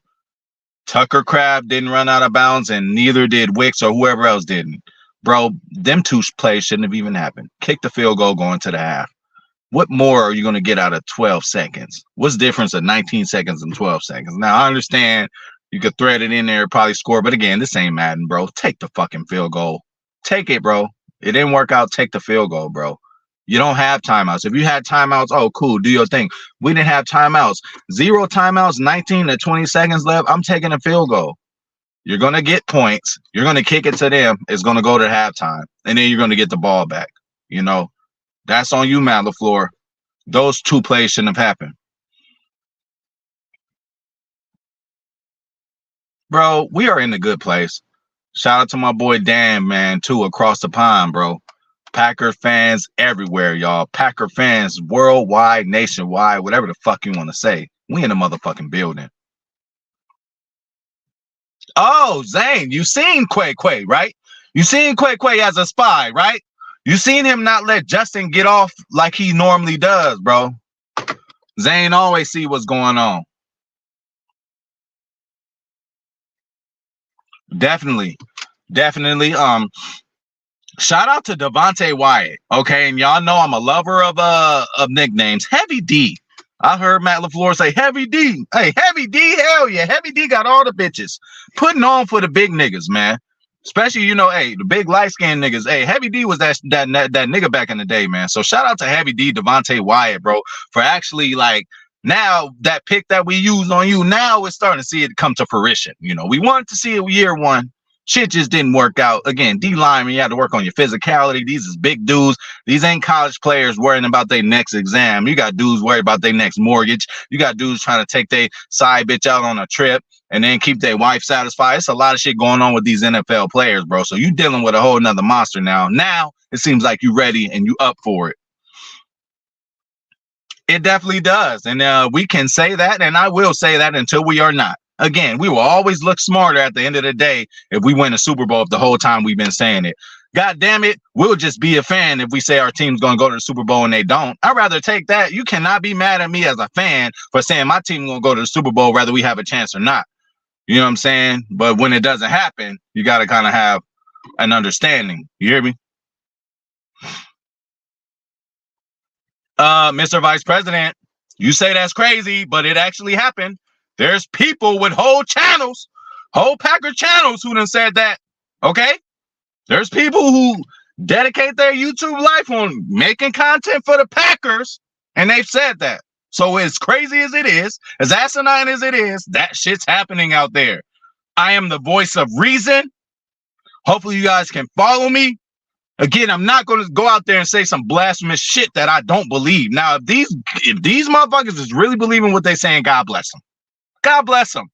Tucker Craft didn't run out of bounds, and neither did Wicks or whoever else didn't. Bro, them two plays shouldn't have even happened. Kick the field goal going to the half. What more are you going to get out of 12 seconds? What's the difference of 19 seconds and 12 seconds? Now, I understand you could thread it in there, probably score, but again, this ain't Madden, bro. Take the fucking field goal. Take it, bro. It didn't work out. Take the field goal, bro. You don't have timeouts. If you had timeouts, oh, cool, do your thing. We didn't have timeouts. 0 timeouts, 19 to 20 seconds left. I'm taking a field goal. You're going to get points. You're going to kick it to them. It's going to go to halftime. And then you're going to get the ball back. You know, that's on you, Matt LaFleur. Those two plays shouldn't have happened. Bro, we are in a good place. Shout out to my boy Dan, man, too, across the pond, bro. Packer fans everywhere, y'all. Packer fans worldwide, nationwide, whatever the fuck you want to say. We in a motherfucking building. Oh, Zane, you seen Quay, right? You seen Quay as a spy, right? You seen him not let Justin get off like he normally does, bro. Zane always see what's going on. Definitely. Shout out to Devontae Wyatt, okay? And y'all know I'm a lover of nicknames. Heavy D. I heard Matt LaFleur say Heavy D. Hey, Heavy D, hell yeah. Heavy D got all the bitches. Putting on for the big niggas, man. Especially, you know, hey, the big light-skinned niggas. Hey, Heavy D was that nigga back in the day, man. So shout out to Heavy D, Devontae Wyatt, bro, for actually, like, now that pick that we used on you, now we're starting to see it come to fruition. You know, we wanted to see it year one. Shit just didn't work out. Again, D-lineman, you had to work on your physicality. These is big dudes. These ain't college players worrying about their next exam. You got dudes worried about their next mortgage. You got dudes trying to take their side bitch out on a trip and then keep their wife satisfied. It's a lot of shit going on with these NFL players, bro. So you dealing with a whole nother monster now. Now it seems like you ready and you up for it. It definitely does. And we can say that, and I will say that until we are not. Again, we will always look smarter at the end of the day if we win a Super Bowl if the whole time we've been saying it. God damn it, we'll just be a fan if we say our team's going to go to the Super Bowl and they don't. I'd rather take that. You cannot be mad at me as a fan for saying my team going to go to the Super Bowl whether we have a chance or not. You know what I'm saying? But when it doesn't happen, you got to kind of have an understanding. You hear me? Mr. Vice President, you say that's crazy, but it actually happened. There's people with whole channels, whole Packer channels who done said that, okay? There's people who dedicate their YouTube life on making content for the Packers, and they've said that. So as crazy as it is, as asinine as it is, that shit's happening out there. I am the voice of reason. Hopefully you guys can follow me. Again, I'm not going to go out there and say some blasphemous shit that I don't believe. Now, if these motherfuckers is really believing what they're saying, God bless them. God bless them.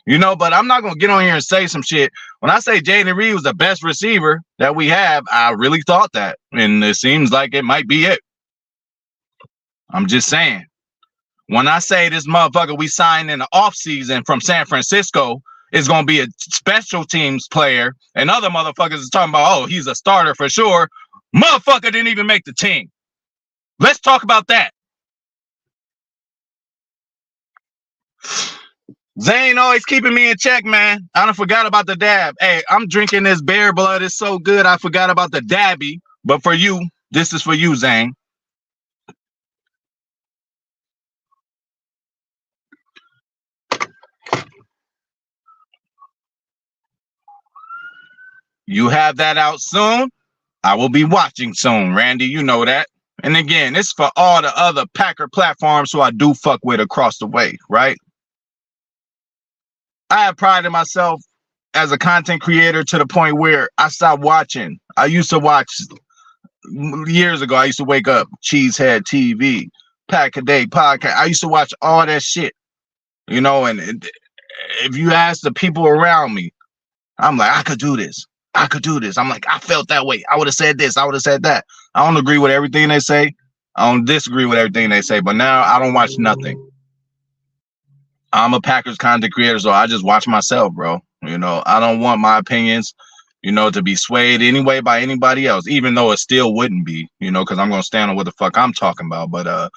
You know, but I'm not going to get on here and say some shit. When I say Jayden Reed was the best receiver that we have, I really thought that. And it seems like it might be it. I'm just saying. When I say this motherfucker we signed in the offseason from San Francisco is going to be a special teams player, and other motherfuckers is talking about, oh, he's a starter for sure. Motherfucker didn't even make the team. Let's talk about that. Zane always keeping me in check, man. I done forgot about the dab. Hey, I'm drinking this bear blood. It's so good. I forgot about the dabby. But for you, this is for you, Zane. You have that out soon. I will be watching soon, Randy. You know that. And again, it's for all the other Packer platforms who I do fuck with across the way, right? I have pride in myself as a content creator to the point where I stopped watching. I used to watch years ago. I used to wake up, Cheesehead TV, Pack a Day podcast. I used to watch all that shit, you know. And if you ask the people around me, I'm like, I could do this. I could do this. I'm like, I felt that way. I would have said this. I would have said that. I don't agree with everything they say. I don't disagree with everything they say. But now I don't watch nothing. I'm a Packers content creator, so I just watch myself, bro. You know, I don't want my opinions, you know, to be swayed anyway by anybody else, even though it still wouldn't be, you know, because I'm gonna stand on what the fuck I'm talking about. But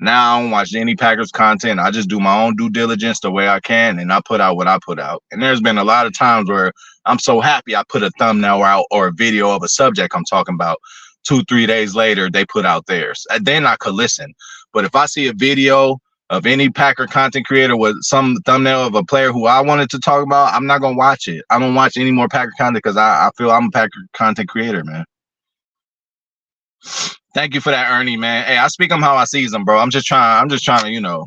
now I don't watch any Packers content. I just do my own due diligence the way I can, and I put out what I put out. And there's been a lot of times where I'm so happy I put a thumbnail out or a video of a subject I'm talking about. 2-3 days later, they put out theirs. And then I could listen. But if I see a video of any Packer content creator with some thumbnail of a player who I wanted to talk about, I'm not gonna watch it. I don't watch any more Packer content because I feel I'm a Packer content creator, man. Thank you for that, Ernie, man. Hey, I speak them how I see them, bro. I'm just trying to, you know,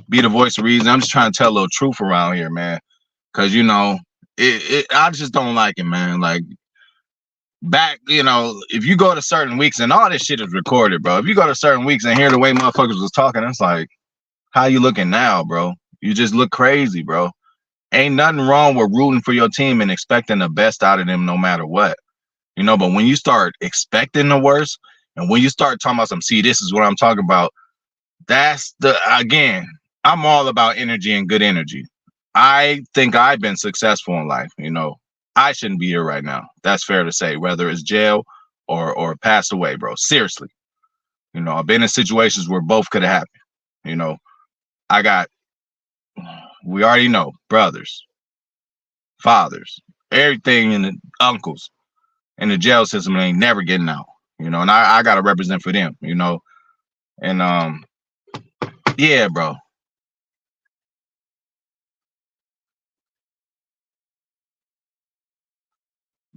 be the voice of reason. I'm just trying to tell a little truth around here, man. Cause you know, I just don't like it, man. Like back, you know, if you go to certain weeks and all this shit is recorded, bro. If you go to certain weeks and hear the way motherfuckers was talking, it's like, how you looking now, bro? You just look crazy, bro. Ain't nothing wrong with rooting for your team and expecting the best out of them no matter what. You know, but when you start expecting the worst and when you start talking about some, see, this is what I'm talking about. That's again, I'm all about energy and good energy. I think I've been successful in life. You know, I shouldn't be here right now. That's fair to say, whether it's jail or pass away, bro. Seriously. You know, I've been in situations where both could have happened. You know, I got, we already know, brothers, fathers, everything in the uncles in the jail system ain't never getting out. You know, and I gotta represent for them, you know. And yeah, bro.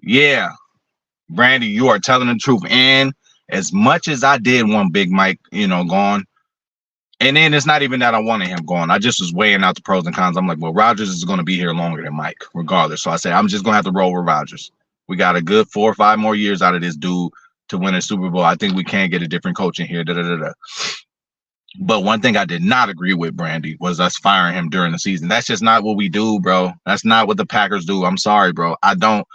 Yeah, Brandy, you are telling the truth. And as much as I did want Big Mike, you know, gone, and then it's not even that I wanted him gone. I just was weighing out the pros and cons. I'm like, well, Rodgers is going to be here longer than Mike, regardless. So I said, I'm just going to have to roll with Rodgers. We got a good 4 or 5 more years out of this dude to win a Super Bowl. I think we can get a different coach in here. Da, da, da, da. But one thing I did not agree with, Brandy, was us firing him during the season. That's just not what we do, bro. That's not what the Packers do. I'm sorry, bro. I don't.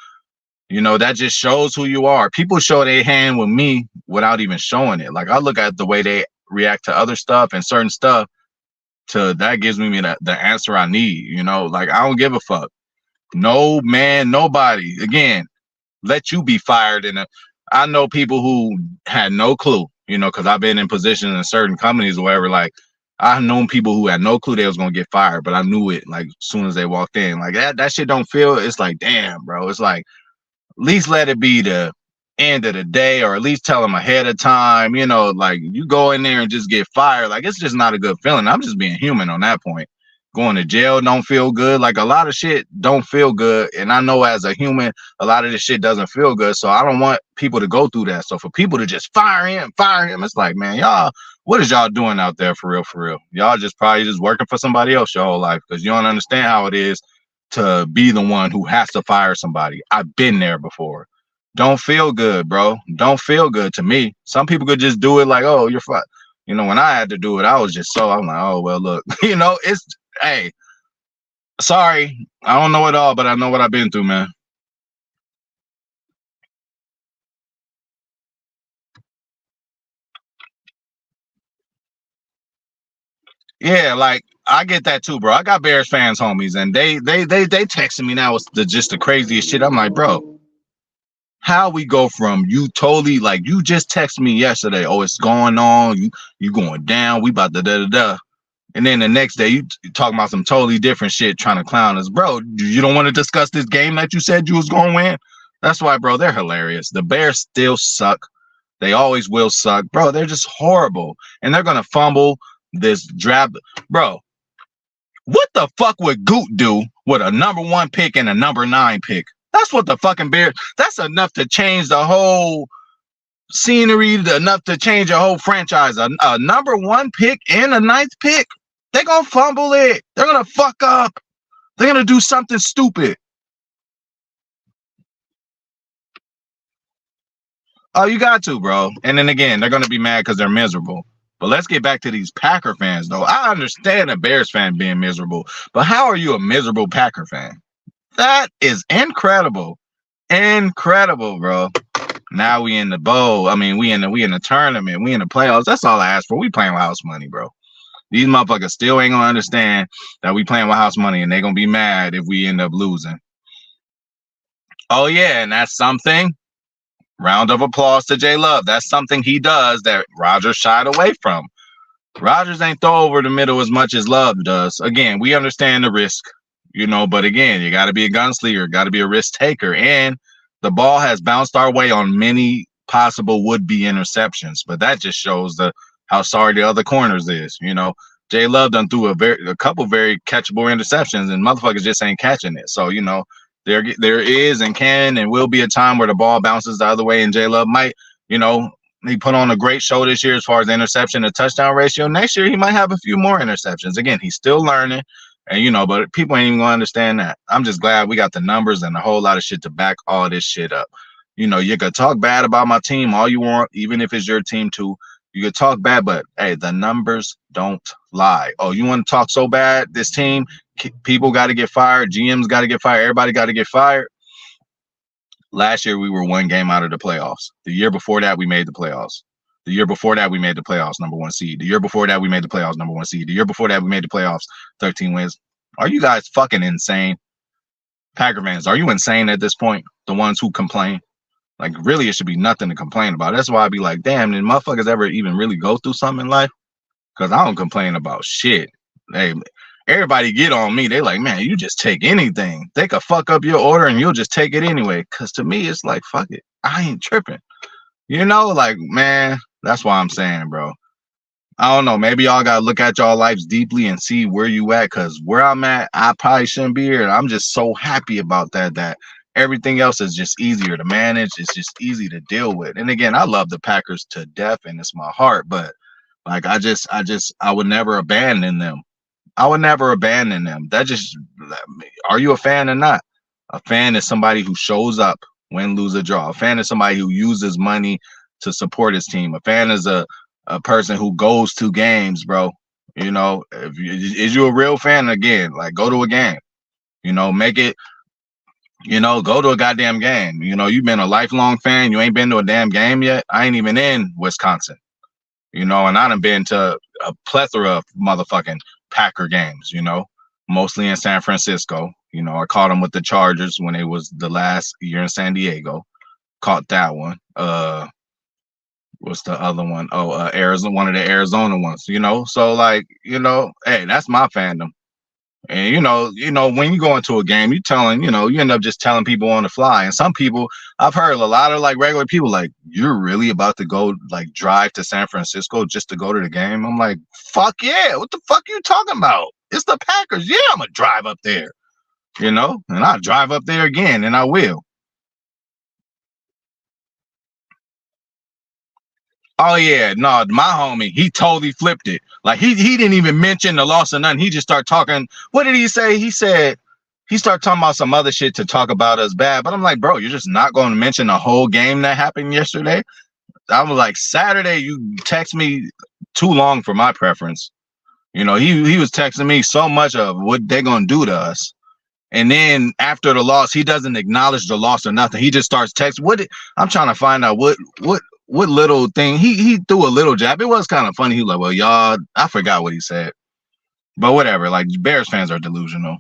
You know, that just shows who you are. People show their hand with me without even showing it. Like I look at the way they react to other stuff and certain stuff to that gives me the answer I need. You know, like I don't give a fuck. No man, nobody. Again, let you be fired. And I know people who had no clue, you know, because I've been in positions in certain companies or whatever. Like I've known people who had no clue they was gonna get fired, but I knew it like as soon as they walked in. Like that shit don't feel. It's like damn, bro. It's like at least let it be the end of the day, or at least tell them ahead of time. You know, like you go in there and just get fired. Like it's just not a good feeling. I'm just being human on that point. Going to jail don't feel good. Like a lot of shit don't feel good. And I know as a human, a lot of this shit doesn't feel good. So I don't want people to go through that. So for people to just fire him, it's like, man, y'all, what is y'all doing out there for real, for real? Y'all just probably just working for somebody else your whole life because you don't understand how it is to be the one who has to fire somebody. I've been there before. Don't feel good, bro. Don't feel good to me. Some people could just do it like, oh, you're fine. You know, when I had to do it, I was just I'm like, oh, well, look, you know, it's, hey, sorry. I don't know it all, but I know what I've been through, man. Yeah, like I get that too, bro. I got Bears fans, homies, and they texting me now with just the craziest shit. I'm like, bro, how we go from you totally like you just texted me yesterday, oh it's going on, you going down, we about to da da da, and then the next day you talking about some totally different shit, trying to clown us, bro. You don't want to discuss this game that you said you was going to win? That's why, bro. They're hilarious. The Bears still suck. They always will suck, bro. They're just horrible, and they're gonna fumble this draft, bro. What the fuck would Goot do with a number 1 pick and a number 9 pick? That's what the fucking Bears. That's enough to change the whole scenery, enough to change a whole franchise. A number 1 pick and a 9th pick. They're gonna fumble it. They're gonna fuck up. They're gonna do something stupid. Oh, you got to, bro. And then again, they're gonna be mad because they're miserable. But let's get back to these Packer fans, though. I understand a Bears fan being miserable, but how are you a miserable Packer fan? That is incredible. Incredible, bro. Now we in the bowl. I mean, we in the tournament. We in the playoffs. That's all I ask for. We playing with house money, bro. These motherfuckers still ain't gonna understand that we playing with house money, and they gonna be mad if we end up losing. Oh yeah, and that's something. Round of applause to J Love. That's something he does that Rodgers shied away from. Rodgers ain't throw over the middle as much as Love does. Again, we understand the risk, but again, you got to be a gunslinger, got to be a risk taker. And the ball has bounced our way on many possible would-be interceptions, but that just shows how sorry the other corners is. J Love done threw a couple very catchable interceptions, and motherfuckers just ain't catching it. So, there is and can and will be a time where the ball bounces the other way, and J Love might, he put on a great show this year as far as interception to touchdown ratio. Next year, he might have a few more interceptions. Again, he's still learning, and but people ain't even gonna understand that. I'm just glad we got the numbers and a whole lot of shit to back all this shit up. You could talk bad about my team all you want, even if it's your team too. You could talk bad, but hey, the numbers don't lie. Oh, you want to talk so bad? This team, people got to get fired. GMs got to get fired. Everybody got to get fired. Last year, we were 1 game out of the playoffs. The year before that, we made the playoffs. The year before that, we made the playoffs, number 1 seed. The year before that, we made the playoffs, number 1 seed. The year before that, we made the playoffs, 13 wins. Are you guys fucking insane? Packer fans, are you insane at this point? The ones who complain? Like, really, it should be nothing to complain about. That's why I'd be like, damn, did motherfuckers ever even really go through something in life? Because I don't complain about shit. Hey, everybody get on me. They like, man, you just take anything. They could fuck up your order and you'll just take it anyway. Because to me, it's like, fuck it. I ain't tripping. Like, man, that's why I'm saying, bro. I don't know. Maybe y'all got to look at y'all lives deeply and see where you at. Because where I'm at, I probably shouldn't be here. And I'm just so happy about that everything else is just easier to manage. It's just easy to deal with. And again, I love the Packers to death and it's my heart, but like, I would never abandon them. I would never abandon them. Are you a fan or not? A fan is somebody who shows up, win, lose, or draw. A fan is somebody who uses money to support his team. A fan is a person who goes to games, bro. Is you a real fan? Again, like, go to a game, make it, go to a goddamn game. You've been a lifelong fan. You ain't been to a damn game yet. I ain't even in Wisconsin, and I done been to a plethora of motherfucking Packer games, mostly in San Francisco. I caught them with the Chargers when it was the last year in San Diego. Caught that one. What's the other one? Oh, Arizona, one of the Arizona ones, So like, hey, that's my fandom. And when you go into a game, you end up just telling people on the fly. And some people, I've heard a lot of like regular people like, you're really about to go like drive to San Francisco just to go to the game? I'm like, fuck yeah, what the fuck are you talking about? It's the Packers. Yeah, I'm gonna drive up there, and I'll drive up there again, and I will. Oh yeah, no, my homie, he totally flipped it. Like he didn't even mention the loss or nothing. He just started talking. What did he say? He said he started talking about some other shit to talk about us bad. But I'm like, bro, you're just not going to mention the whole game that happened yesterday. I was like, Saturday, you text me too long for my preference. He was texting me so much of what they're gonna do to us. And then after the loss, he doesn't acknowledge the loss or nothing. He just starts texting. I'm trying to find out what little thing he threw a little jab. It was kind of funny. He was like, well, y'all, I forgot what he said. But whatever, like Bears fans are delusional.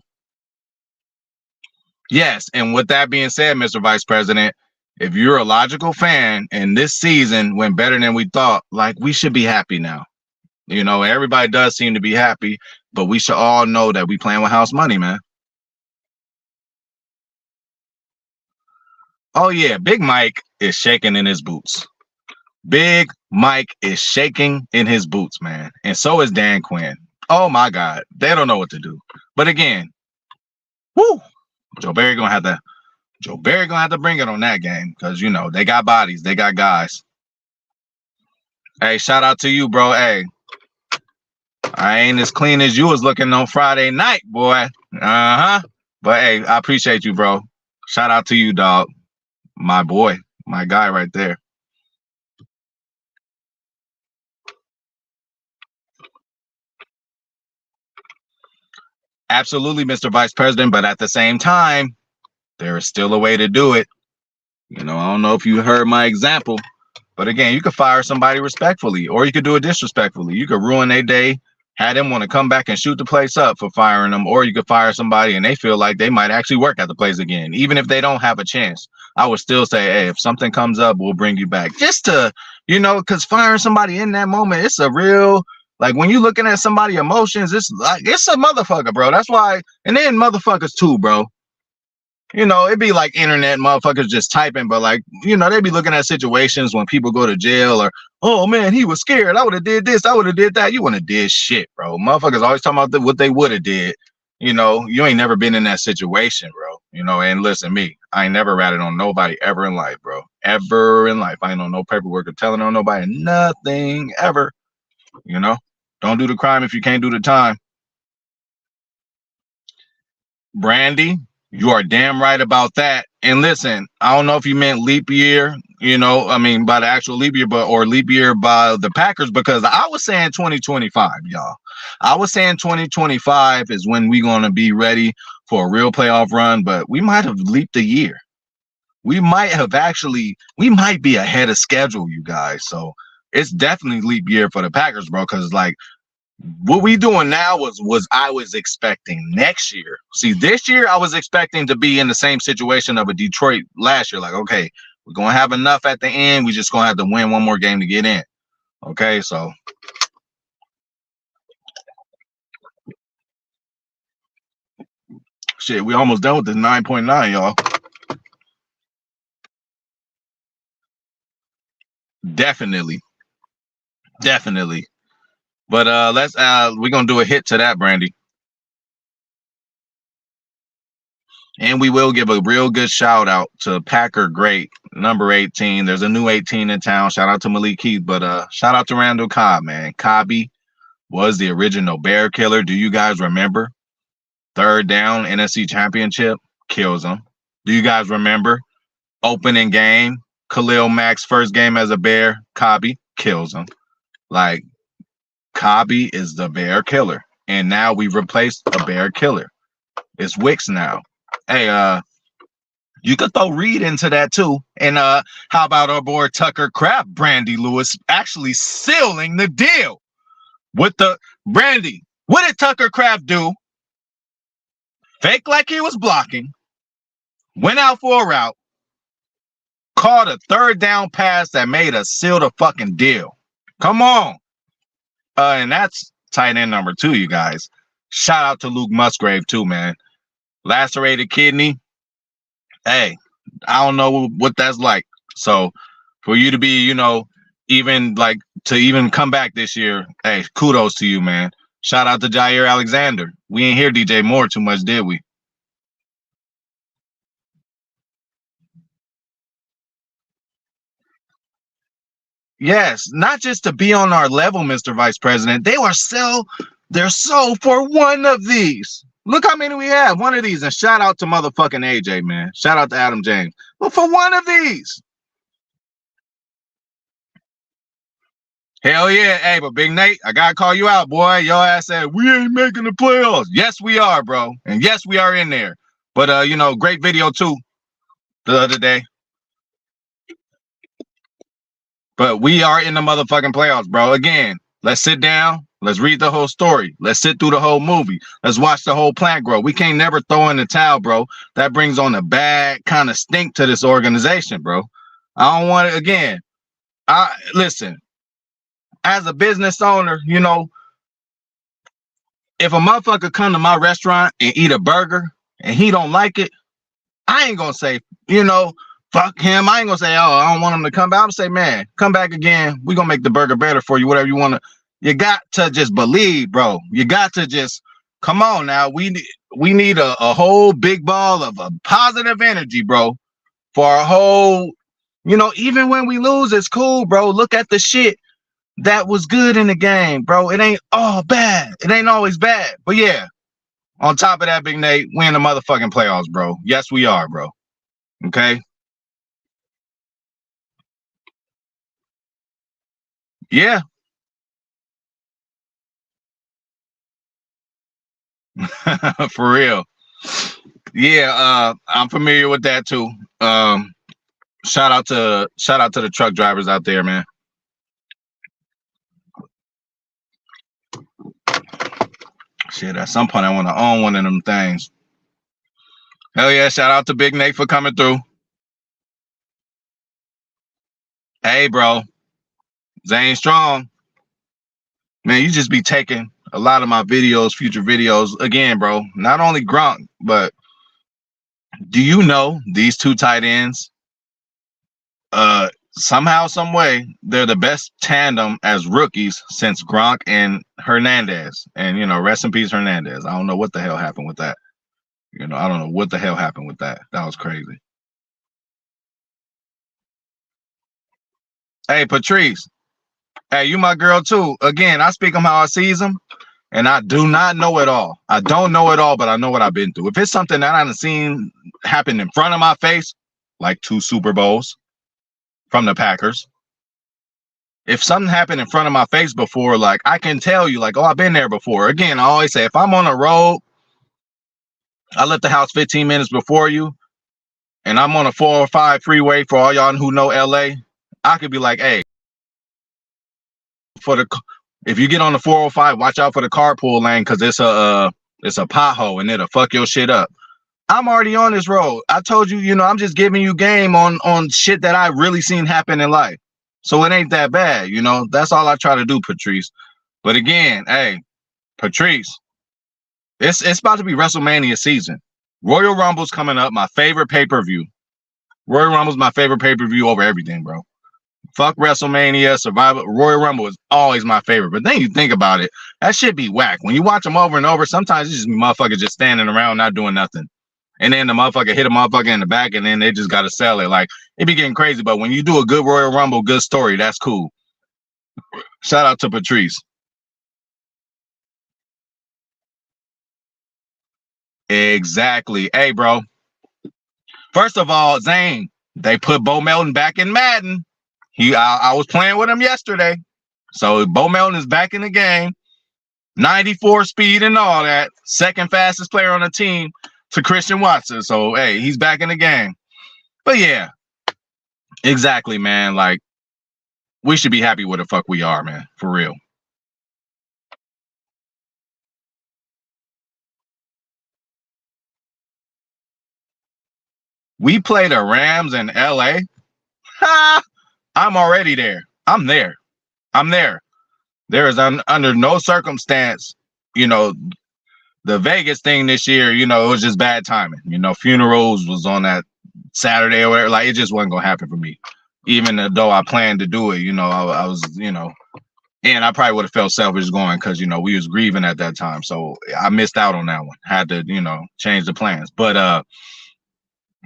Yes, and with that being said, Mr. Vice President, if you're a logical fan and this season went better than we thought, like we should be happy now. You know, everybody does seem to be happy, but we should all know that we playing with house money, man. Oh yeah, Big Mike is shaking in his boots. Big Mike is shaking in his boots, man. And so is Dan Quinn. Oh my God. They don't know what to do. But again, whoo, Joe Barry gonna have to bring it on that game because you know they got bodies, they got guys. Hey, shout out to you, bro. Hey, I ain't as clean as you was looking on Friday night, boy. Uh-huh. But hey, I appreciate you, bro. Shout out to you, dog. My boy, my guy right there. Absolutely, Mr. Vice President, but at the same time, there is still a way to do it. You know, I don't know if you heard my example, but again, you could fire somebody respectfully, or you could do it disrespectfully. You could ruin their day, have them want to come back and shoot the place up for firing them, or you could fire somebody and they feel like they might actually work at the place again, even if they don't have a chance. I would still say, hey, if something comes up, we'll bring you back. Just to, you know, because firing somebody in that moment, it's a real, like when you're looking at somebody emotions, it's like, it's a motherfucker, bro. That's why, and then motherfuckers too, bro. You know, it'd be like internet motherfuckers just typing, but like, you know, they'd be looking at situations when people go to jail or, oh man, he was scared. I would have did this. I would have did that. You wouldn't have did shit, bro. Motherfuckers always talking about what they would have did. You know, you ain't never been in that situation, bro. You know, and listen, me, I ain't never ratted on nobody ever in life, bro. Ever in life. I ain't on no paperwork or telling on nobody nothing ever. You know, don't do the crime if you can't do the time. Brandy, you are damn right about that. And listen, I don't know if you meant leap year, you know, I mean, by the actual leap year, but or leap year by the Packers, because I was saying 2025, y'all. I was saying 2025 is when we're going to be ready for a real playoff run, but we might have leaped a year. We might be ahead of schedule, you guys. So it's definitely leap year for the Packers, bro, because like, what we doing now was I was expecting next year. See, this year I was expecting to be in the same situation of a Detroit last year. Like, okay, we're gonna have enough at the end. We just gonna have to win one more game to get in. Okay, so shit, we almost done with the 9.9, y'all. Definitely, definitely. But let's we're gonna do a hit to that, Brandy. And we will give a real good shout out to Packer Great, number 18. There's a new 18 in town. Shout out to Malik Heath, but shout out to Randall Cobb, man. Cobby was the original bear killer. Do you guys remember? Third down, NFC Championship, kills him. Do you guys remember? Opening game, Khalil Mack's first game as a bear, Cobby kills him. Like, Cobby is the bear killer. And now we've replaced a bear killer. It's Wicks now. Hey, you could throw Reed into that too. And how about our boy Tucker Kraft, Brandy Lewis, actually sealing the deal with the Brandy? What did Tucker Kraft do? Fake like he was blocking, went out for a route, caught a third down pass that made us seal the fucking deal. Come on. And that's tight end number 2, you guys. Shout out to Luke Musgrave too, man. Lacerated kidney. Hey, I don't know what that's like. So for you to be, you know, even like to even come back this year, hey, kudos to you, man. Shout out to Jair Alexander. We ain't hear DJ Moore too much, did we? Yes, not just to be on our level, Mr. Vice President. They're so for one of these. Look how many we have. One of these. And shout out to motherfucking AJ, man. Shout out to Adam James. But for one of these. Hell yeah. Hey, but Big Nate, I gotta call you out, boy. Your ass said we ain't making the playoffs. Yes, we are, bro. And yes, we are in there. But you know, great video too the other day. But we are in the motherfucking playoffs, bro. Again, let's sit down. Let's read the whole story. Let's sit through the whole movie. Let's watch the whole plant grow. We can't never throw in the towel, bro. That brings on a bad kind of stink to this organization, bro. I don't want it again. Listen, as a business owner, you know, if a motherfucker come to my restaurant and eat a burger and he don't like it, I ain't gonna say, you know, fuck him. I ain't gonna say, oh, I don't want him to come back. I'm gonna say, man, come back again. We're gonna make the burger better for you, whatever you want to. You got to just believe, bro. You got to just come on now. We need a whole big ball of a positive energy, bro, for our whole, you know, even when we lose, it's cool, bro. Look at the shit that was good in the game, bro. It ain't all bad. It ain't always bad. But yeah, on top of that, Big Nate, we in the motherfucking playoffs, bro. Yes, we are, bro. Okay? Yeah. For real. Yeah, I'm familiar with that too. Shout out to the truck drivers out there, man. Shit, at some point I want to own one of them things. Hell yeah, shout out to Big Nate for coming through. Hey, bro. Zane Strong. Man, you just be taking a lot of my videos, future videos. Again, bro, not only Gronk, but do you know these two tight ends? Somehow, some way, they're the best tandem as rookies since Gronk and Hernandez. And, you know, rest in peace, Hernandez. I don't know what the hell happened with that. You know, I don't know what the hell happened with that. That was crazy. Hey, Patrice. Hey, you my girl too. Again, I speak them how I sees them, and I do not know it all. I don't know it all, but I know what I've been through. If it's something that I haven't seen happen in front of my face, like 2 Super Bowls from the Packers, if something happened in front of my face before, like I can tell you, like, oh, I've been there before. Again, I always say, if I'm on a road, I left the house 15 minutes before you, and I'm on a 405 freeway for all y'all who know LA, I could be like, hey, if you get on the 405, watch out for the carpool lane because it's a pothole and it'll fuck your shit up. I'm already on this road. I told you, you know, I'm just giving you game on shit that I really seen happen in life. So it ain't that bad, you know. That's all I try to do, Patrice. But again, hey, Patrice, it's about to be WrestleMania season. Royal Rumble's coming up, my favorite pay-per-view. Royal Rumble's my favorite pay-per-view over everything, bro. Fuck WrestleMania, Survivor. Royal Rumble is always my favorite. But then you think about it, that shit be whack. When you watch them over and over, sometimes it's just motherfuckers just standing around not doing nothing. And then the motherfucker hit a motherfucker in the back and then they just got to sell it. Like, it be getting crazy. But when you do a good Royal Rumble, good story, that's cool. Shout out to Patrice. Exactly. Hey, bro. First of all, Zane, they put Bo Melton back in Madden. I was playing with him yesterday. So Bo Melton is back in the game. 94 speed and all that. Second fastest player on the team to Christian Watson. So, hey, he's back in the game. But, yeah. Exactly, man. Like, we should be happy with the fuck we are, man. For real. We play the Rams in LA. Ha! I'm already there. I'm there. There is under no circumstance, you know, the Vegas thing this year, you know, it was just bad timing. You know, funerals was on that Saturday or whatever. Like, it just wasn't going to happen for me. Even though I planned to do it, you know, I was, you know, and I probably would have felt selfish going because, you know, we was grieving at that time. So I missed out on that one. Had to, you know, change the plans. But,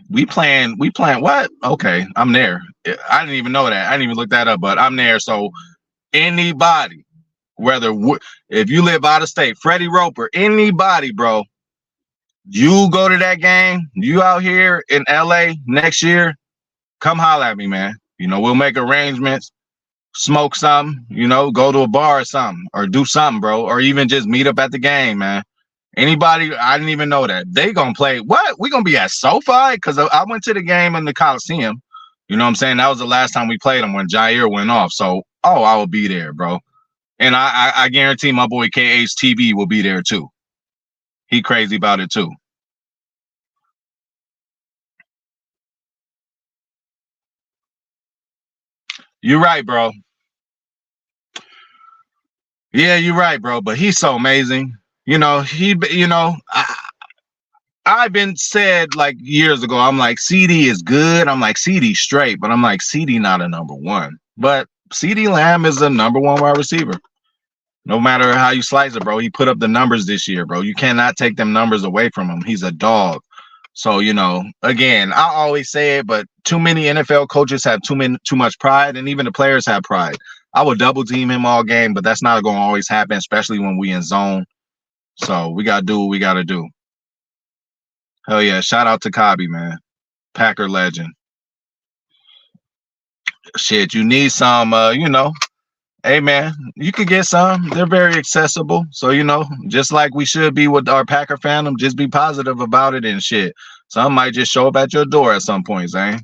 we playing what? Okay, I'm there. I didn't even know that. I didn't even look that up, but I'm there. So anybody, whether if you live out of state, Freddie Roper, anybody, bro, you go to that game, you out here in LA next year, come holler at me, man. You know, we'll make arrangements, smoke something, you know, go to a bar or something, or do something, bro, or even just meet up at the game, man. Anybody, I didn't even know that. They gonna play, what? We gonna be at SoFi? Because I went to the game in the Coliseum. You know what I'm saying? That was the last time we played them when Jair went off. So, I will be there, bro. And I guarantee my boy KHTV will be there too. He crazy about it too. You're right, bro. Yeah, you're right, bro. But he's so amazing. I've been said like years ago, I'm like, CD is good. I'm like, CD straight, but I'm like, CD not a number one. But CD Lamb is a number one wide receiver. No matter how you slice it, bro, he put up the numbers this year, bro. You cannot take them numbers away from him. He's a dog. So, again, I always say it, but too many NFL coaches have too much pride, and even the players have pride. I would double team him all game, but that's not going to always happen, especially when we in zone. So we got to do what we got to do. Hell yeah. Shout out to Cobby, man. Packer legend. Shit, you need some, hey, man, you can get some. They're very accessible. So, just like we should be with our Packer fandom, just be positive about it and shit. Some might just show up at your door at some point, Zane,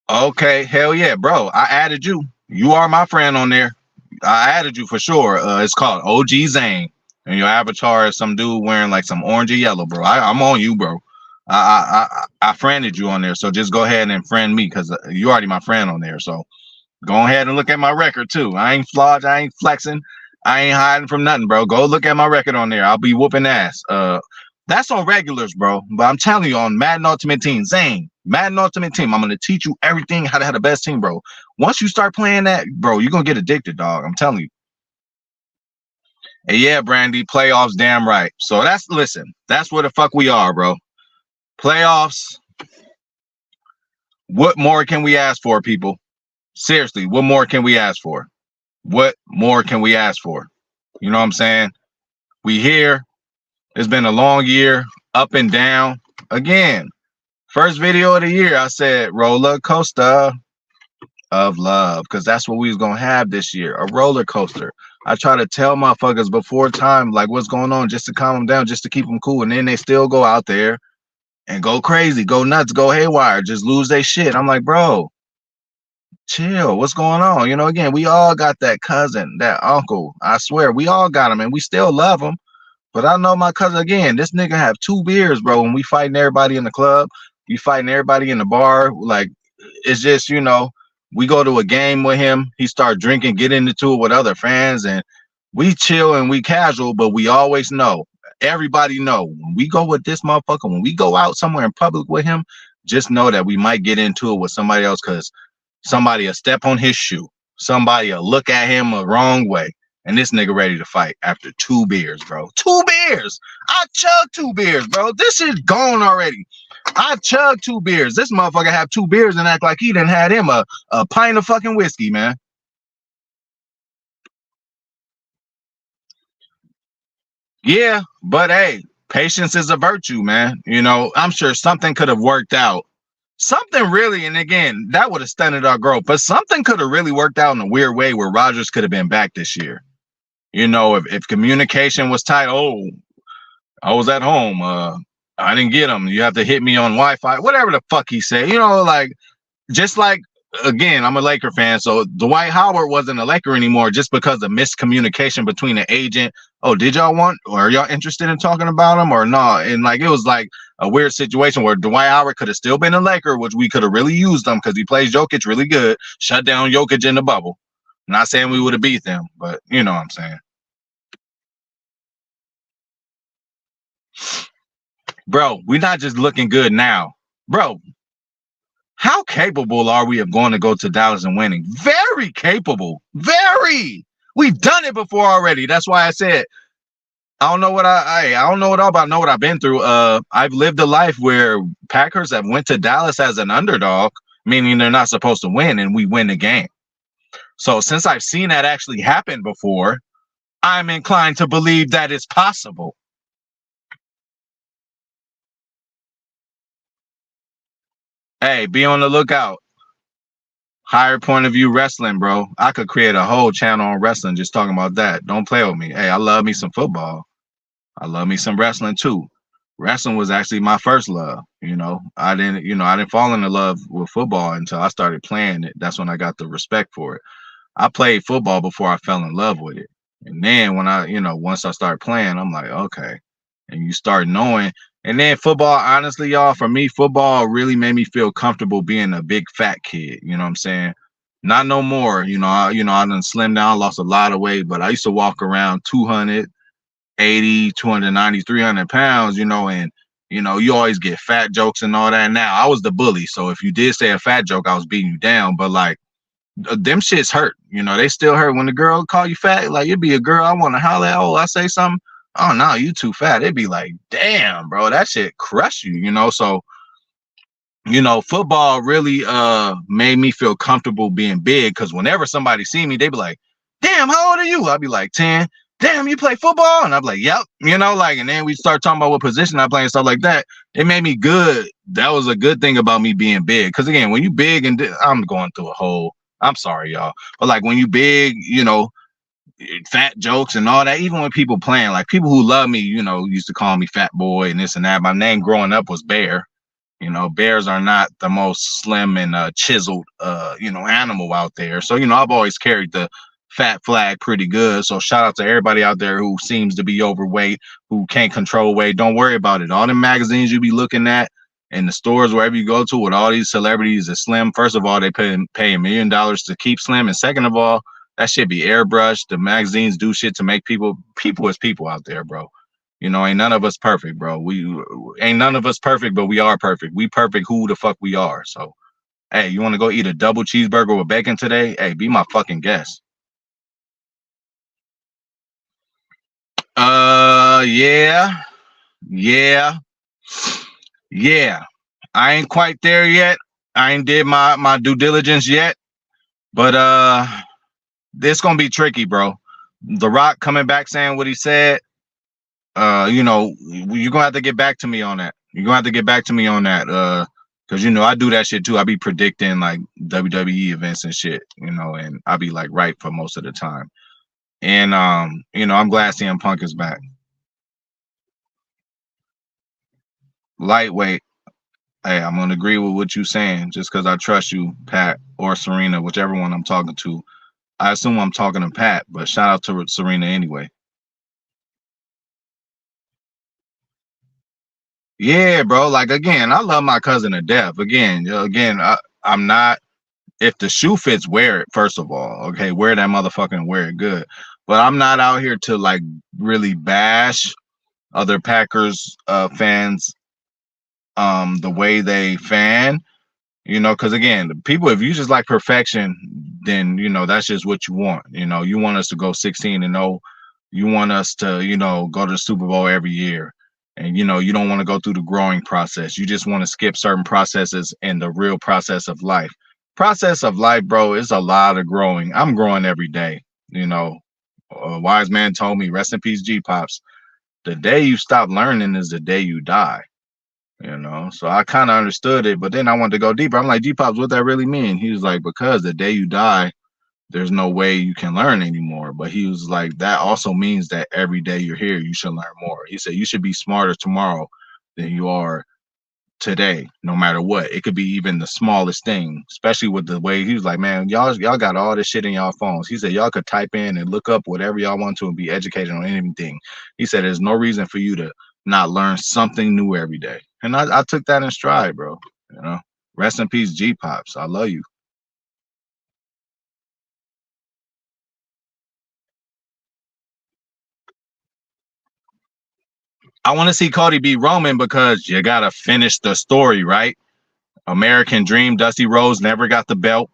Okay, hell yeah, bro. I added you. You are my friend on there. I added you for sure. It's called OG Zane. And your avatar is some dude wearing like some orange or yellow, bro. I'm on you, bro. I friended you on there, so just go ahead and friend me because you already my friend on there. So go ahead and look at my record too. I ain't flawed. I ain't flexing. I ain't hiding from nothing, bro. Go look at my record on there. I'll be whooping ass. That's on regulars, bro. But I'm telling you, on Madden Ultimate Team, Zane, Madden Ultimate Team, I'm gonna teach you everything how to have the best team, bro. Once you start playing that, bro, you're gonna get addicted, dog. I'm telling you. And yeah, Brandy, playoffs, damn right. So listen, that's where the fuck we are, bro. Playoffs. What more can we ask for, people? Seriously, what more can we ask for? What more can we ask for? You know what I'm saying? We here. It's been a long year, up and down. Again, first video of the year, I said roller coaster of love, because that's what we was gonna have this year, a roller coaster. I try to tell motherfuckers before time, like what's going on, just to calm them down, just to keep them cool, and then they still go out there and go crazy, go nuts, go haywire, just lose their shit. I'm like, bro, chill. What's going on? Again, we all got that cousin, that uncle. I swear, we all got him, and we still love him. But I know my cousin, again, this nigga have 2 beers, bro. When we fighting everybody in the club, we fighting everybody in the bar. Like, it's just, we go to a game with him. He start drinking, get into it with other fans, and we chill and we casual, but we always know, everybody know, when we go with this motherfucker, when we go out somewhere in public with him, just know that we might get into it with somebody else because somebody will step on his shoe. Somebody will look at him the wrong way. And this nigga ready to fight after 2 beers, bro. 2 beers. I chugged 2 beers, bro. This is gone already. I chugged 2 beers. This motherfucker have 2 beers and act like he done had him a pint of fucking whiskey, man. Yeah, but hey, patience is a virtue, man. I'm sure something could have worked out. Something really, and again, that would have stunted our growth, but something could have really worked out in a weird way where Rodgers could have been back this year. If communication was tight, I was at home. I didn't get him. You have to hit me on Wi-Fi, whatever the fuck he said. Just like, again, I'm a Laker fan, so Dwight Howard wasn't a Laker anymore just because of miscommunication between the agent. Oh, did y'all want, or are y'all interested in talking about him or no? And it was like a weird situation where Dwight Howard could have still been a Laker, which we could have really used him because he plays Jokic really good. Shut down Jokic in the bubble. I'm not saying we would have beat them, but you know what I'm saying. Bro, we're not just looking good now. Bro, how capable are we of going to go to Dallas and winning? Very capable. Very. We've done it before already. That's why I said I don't know what I don't know it all, but I know what I've been through. I've lived a life where Packers have went to Dallas as an underdog, meaning they're not supposed to win, and we win the game. So since I've seen that actually happen before, I'm inclined to believe that it's possible. Hey, be on the lookout. Higher Point of View Wrestling, bro. I could create a whole channel on wrestling just talking about that. Don't play with me. Hey, I love me some football. I love me some wrestling too. Wrestling was actually my first love. I didn't fall into love with football until I started playing it. That's when I got the respect for it. I played football before I fell in love with it. And then when once I started playing, I'm like, okay. And you start knowing. And then football, honestly, y'all, for me, football really made me feel comfortable being a big fat kid. You know what I'm saying? Not no more. I done slimmed down, lost a lot of weight, but I used to walk around 280, 290, 300 pounds, and you always get fat jokes and all that. Now I was the bully. So if you did say a fat joke, I was beating you down. But like, them shits hurt. They still hurt when the girl call you fat. Like, it'd be a girl I want to holler at. Oh, I say something. Oh no, you too fat. It'd be like, damn, bro, that shit crush you. So, football really made me feel comfortable being big, because whenever somebody see me, they be like, damn, how old are you? I'd be like 10. Damn, you play football? And I'd be like, yep. And then we start talking about what position I play and stuff like that. It made me good. That was a good thing about me being big. Because again, when you big, and I'm going through a whole, I'm sorry, y'all. But like when you big, fat jokes and all that, even when people playing, like people who love me, used to call me fat boy and this and that. My name growing up was Bear. Bears are not the most slim and chiseled, animal out there. So, I've always carried the fat flag pretty good. So shout out to everybody out there who seems to be overweight, who can't control weight. Don't worry about it. All the magazines you be looking at in the stores, wherever you go to, with all these celebrities that slim, first of all, they pay $1 million to keep slim. And second of all, that shit be airbrushed. The magazines do shit to make people is people out there, bro. Ain't none of us perfect, bro. We ain't none of us perfect, but we are perfect. We perfect who the fuck we are. So, hey, you want to go eat a double cheeseburger with bacon today? Hey, be my fucking guest. Yeah. I ain't quite there yet. I ain't did my due diligence yet, but this gonna be tricky, bro. The Rock coming back saying what he said. You're gonna have to get back to me on that. You're gonna have to get back to me on that. Because I do that shit too. I be predicting like WWE events and shit, and I be like right for most of the time. And I'm glad CM Punk is back. Lightweight. Hey, I'm gonna agree with what you're saying, just because I trust you, Pat or Serena, whichever one I'm talking to. I assume I'm talking to Pat, but shout out to Serena anyway. Yeah, bro. Like again, I love my cousin to death. Again, I'm not. If the shoe fits, wear it. First of all, okay, wear that motherfucker and wear it good. But I'm not out here to like really bash other Packers fans the way they fan. Because again, the people, if you just like perfection, then that's just what you want. You want us to go 16-0. You want us to go to the Super Bowl every year. And you don't want to go through the growing process. You just want to skip certain processes in the real process of life. Process of life, bro, is a lot of growing. I'm growing every day. A wise man told me, rest in peace, G Pops. The day you stop learning is the day you die. So I kind of understood it, but then I wanted to go deeper. I'm like, G Pops, what that really mean? He was like, because the day you die, there's no way you can learn anymore. But he was like, that also means that every day you're here, you should learn more. He said, you should be smarter tomorrow than you are today, no matter what. It could be even the smallest thing, especially with the way he was like, man, y'all got all this shit in y'all phones. He said, y'all could type in and look up whatever y'all want to and be educated on anything. He said, there's no reason for you to not learn something new every day. And I took that in stride, bro. Rest in peace, G Pops. I love you. I want to see Cody beat Roman because you got to finish the story, right? American Dream, Dusty Rhodes never got the belt.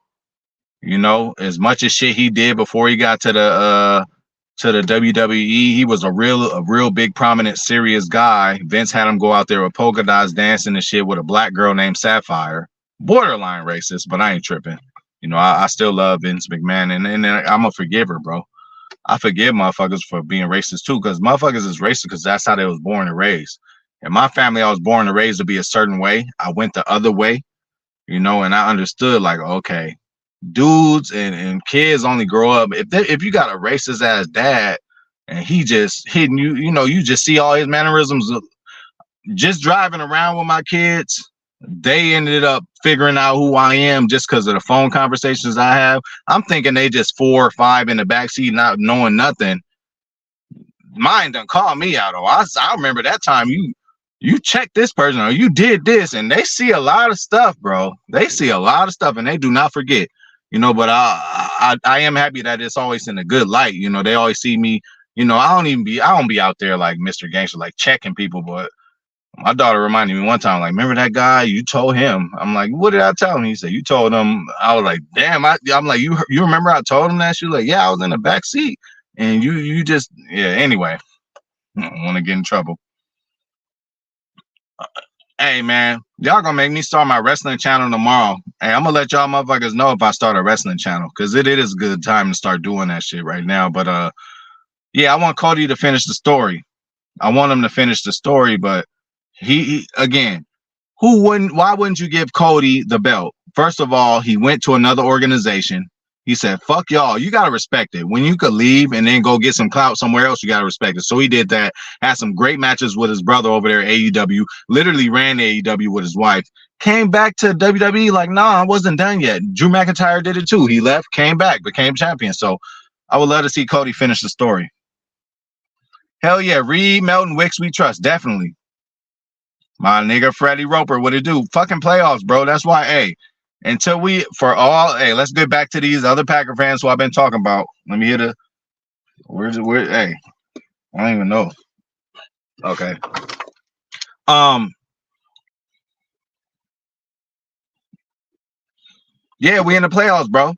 As much as shit he did before he got to the WWE, he was a real big, prominent, serious guy. Vince had him go out there with polka dots dancing and shit with a black girl named Sapphire. Borderline racist, but I ain't tripping. I still love Vince McMahon, and I'm a forgiver, bro. I forgive motherfuckers for being racist too, because motherfuckers is racist because that's how they was born and raised. In my family, I was born and raised to be a certain way. I went the other way, and I understood like, okay, dudes and kids only grow up if you got a racist ass dad and he just hitting you. You know, you just see all his mannerisms. Just driving around with my kids, they ended up figuring out who I am just because of the phone conversations I have. I'm thinking they just 4 or 5 in the backseat, not knowing nothing. Mine done call me out. I remember that time you checked this person or you did this, and they see a lot of stuff, bro. They see a lot of stuff, and they do not forget. You know, but I am happy that it's always in a good light. You know, they always see me. You know, I don't be out there like Mr. Gangster, like checking people, but my daughter reminded me one time, like, remember that guy? You told him. I'm like, what did I tell him? He said, you told him. I was like, damn. I'm like, you remember I told him that? She was like, yeah, I was in the back seat. And you just, yeah, anyway, I don't want to get in trouble. Hey, man, y'all gonna make me start my wrestling channel tomorrow. Hey, I'm gonna let y'all motherfuckers know if I start a wrestling channel, because it is a good time to start doing that shit right now. But, yeah, I want Cody to finish the story. I want him to finish the story, but he again, why wouldn't you give Cody the belt? First of all, he went to another organization. He said, fuck y'all. You got to respect it. When you could leave and then go get some clout somewhere else, you got to respect it. So he did that, had some great matches with his brother over there at AEW, literally ran AEW with his wife, came back to WWE like, nah, I wasn't done yet. Drew McIntyre did it too. He left, came back, became champion. So I would love to see Cody finish the story. Hell yeah. Reed, Melton, Wicks, we trust. Definitely. My nigga Freddie Roper, what it do? Fucking playoffs, bro. That's why, hey, let's get back to these other Packer fans who I've been talking about. Let me hit hey, I don't even know. Okay. Yeah, we in the playoffs, bro.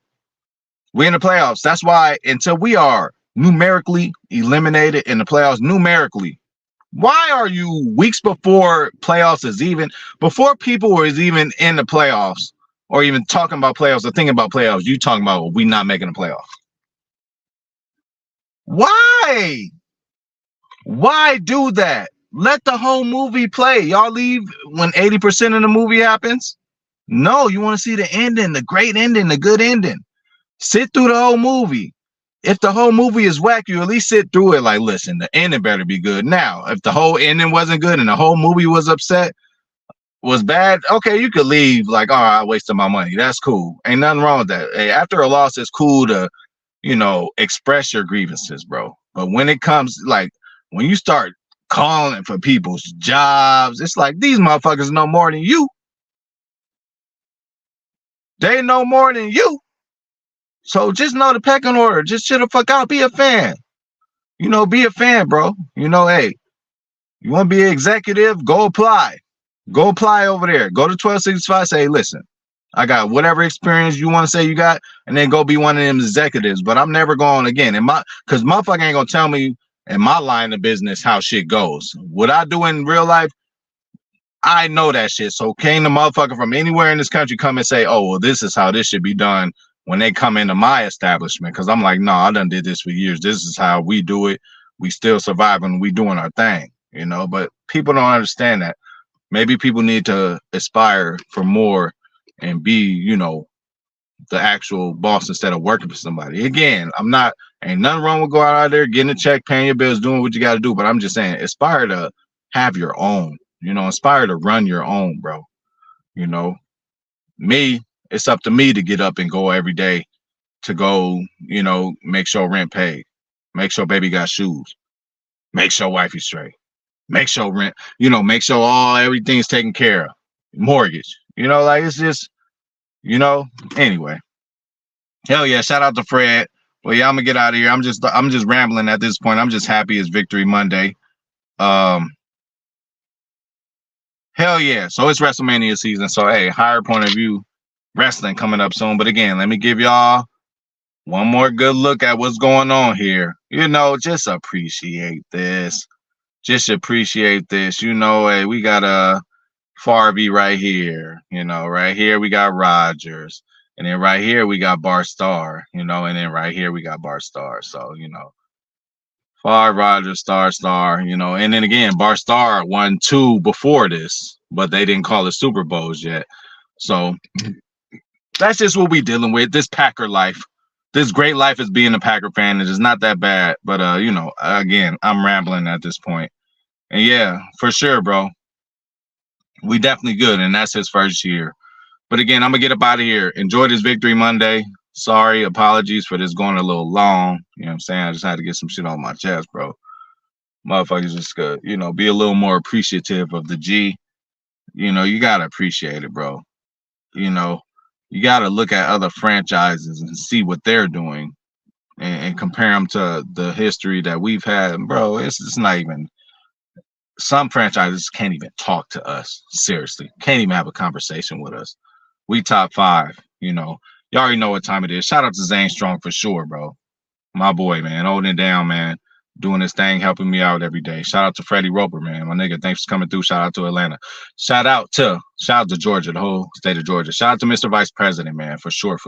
We in the playoffs. That's why until we are numerically eliminated in the playoffs, numerically, why are you weeks before playoffs is even, before people were even in the playoffs or even talking about playoffs or thinking about playoffs, you talking about we not making the playoffs? Why? Why do that? Let the whole movie play. Y'all leave when 80% of the movie happens? No, you want to see the ending, the great ending, the good ending. Sit through the whole movie. If the whole movie is whack, you at least sit through it like, listen, the ending better be good. Now, if the whole ending wasn't good and the whole movie was bad, okay, you could leave like, all right, I wasted my money. That's cool. Ain't nothing wrong with that. Hey, after a loss, it's cool to, express your grievances, bro. But when it comes, like, when you start calling for people's jobs, it's like, these motherfuckers know more than you. They know more than you. So just know the pecking order. Just chill the fuck out. Be a fan. Be a fan, bro. Hey, you want to be an executive? Go apply. Go apply over there. Go to 1265. Say, listen, I got whatever experience you want to say you got, and then go be one of them executives. But I'm never going again. Because motherfucker ain't going to tell me in my line of business how shit goes. What I do in real life, I know that shit. So can the motherfucker from anywhere in this country come and say, oh, well, this is how this should be done when they come into my establishment? Because I'm like, no, I done did this for years. This is how we do it. We still surviving. We doing our thing, but people don't understand that. Maybe people need to aspire for more and be, the actual boss instead of working for somebody. Again, ain't nothing wrong with going out there, getting a check, paying your bills, doing what you got to do. But I'm just saying, aspire to have your own, aspire to run your own, bro. Me, it's up to me to get up and go every day to go, make sure rent paid, make sure baby got shoes, make sure wifey straight, make sure rent, make sure everything's taken care of, mortgage, like it's just, anyway. Hell yeah, shout out to Fred. Well, yeah, I'm gonna get out of here. I'm just rambling at this point. I'm just happy it's Victory Monday. Hell yeah. So it's WrestleMania season. So hey, higher point of view wrestling coming up soon. But again, let me give y'all one more good look at what's going on here. Just appreciate this. Just appreciate this. Hey, we got a Farby right here. Right here we got Rogers. And then right here we got Bar Star, and then right here we got Bar Star. So, Far Rogers, Star, and then again, Bar Star won 2 before this, but they didn't call it Super Bowls yet. So that's just what we dealing with, this Packer life. this great life is being a Packer fan. It is not that bad, but again, I'm rambling at this point. And yeah, for sure, bro. We definitely good, and that's his first year. But again, I'm gonna get up out of here. Enjoy this Victory Monday. Sorry, apologies for this going a little long. You know what I'm saying? I just had to get some shit on my chest, bro. Motherfuckers just could, be a little more appreciative of the G. You gotta appreciate it, bro. You gotta look at other franchises and see what they're doing and compare them to the history that we've had, bro. It's not even. Some franchises can't even talk to us. Seriously, can't even have a conversation with us. We top 5. You already know what time it is. Shout out to Zane Strong for sure, bro. My boy, man, holding it down, man. Doing this thing, helping me out every day. Shout out to Freddie Roper, man. My nigga, thanks for coming through. Shout out to Atlanta. Shout out to Georgia, the whole state of Georgia. Shout out to Mr. Vice President, man, for sure.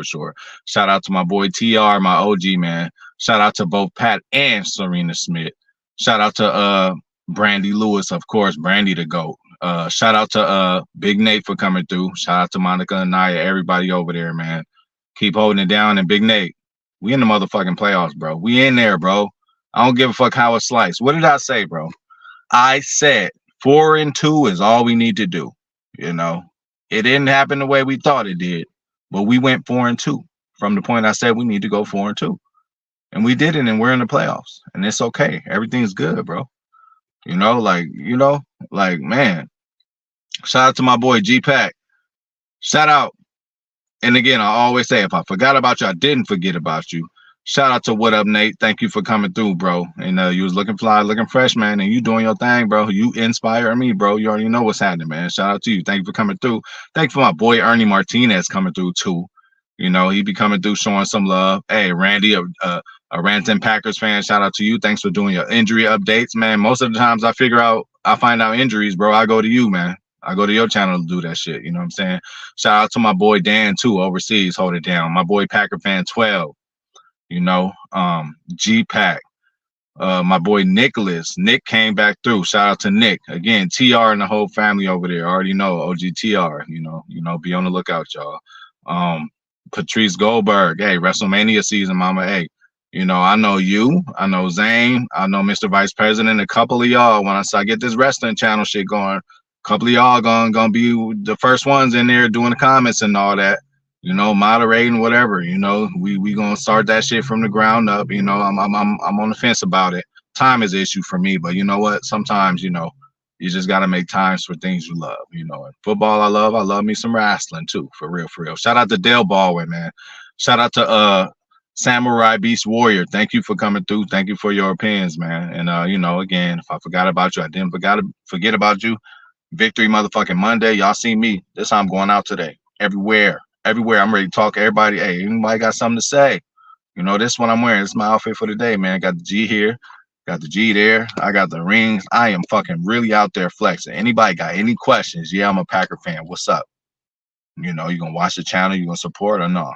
Shout out to my boy TR, my OG, man. Shout out to both Pat and Serena Smith. Shout out to Brandy Lewis, of course, Brandy the GOAT. Shout out to Big Nate for coming through. Shout out to Monica and Naya, everybody over there, man. Keep holding it down. And Big Nate, we in the motherfucking playoffs, bro. We in there, bro. I don't give a fuck how it's sliced. What did I say, bro? I said 4-2 is all we need to do. It didn't happen the way we thought it did, but we went 4-2 from the point I said we need to go 4-2, and we did it, and we're in the playoffs, and it's okay. Everything's good, bro. Man. Shout out to my boy G-Pack. Shout out. And again, I always say, if I forgot about you, I didn't forget about you. Shout out to What Up, Nate. Thank you for coming through, bro. And you was looking fly, looking fresh, man. And you doing your thing, bro. You inspire me, bro. You already know what's happening, man. Shout out to you. Thank you for coming through. Thank you for my boy Ernie Martinez coming through, too. He be coming through, showing some love. Hey, Randy, a Ranton Packers fan, shout out to you. Thanks for doing your injury updates, man. Most of the times I find out injuries, bro. I go to you, man. I go to your channel to do that shit. You know what I'm saying? Shout out to my boy Dan, too, overseas. Hold it down. My boy Packer Fan 12. G-Pack. My boy Nicholas. Nick came back through. Shout out to Nick. Again, TR and the whole family over there. Already know OG TR. Be on the lookout, y'all. Patrice Goldberg. Hey, WrestleMania season, mama. Hey, I know you. I know Zane. I know Mr. Vice President. A couple of y'all, when I get this wrestling channel shit going, a couple of y'all gonna be the first ones in there doing the comments and all that. Moderating, whatever. We gonna start that shit from the ground up. I'm on the fence about it. Time is an issue for me, but you know what? Sometimes, you just gotta make times for things you love. And football, I love me some wrestling too, for real. Shout out to Dale Baldwin, man. Shout out to Samurai Beast Warrior. Thank you for coming through. Thank you for your opinions, man. And again, if I forgot about you, I didn't forget about you. Victory motherfucking Monday. Y'all see me. This how I'm going out today. Everywhere. I'm ready to talk to everybody. Hey, anybody got something to say? This is what I'm wearing. This is my outfit for the day, man. Got the G here. Got the G there. I got the rings. I am fucking really out there flexing. Anybody got any questions? Yeah, I'm a Packer fan. What's up? You going to watch the channel? You going to support or no?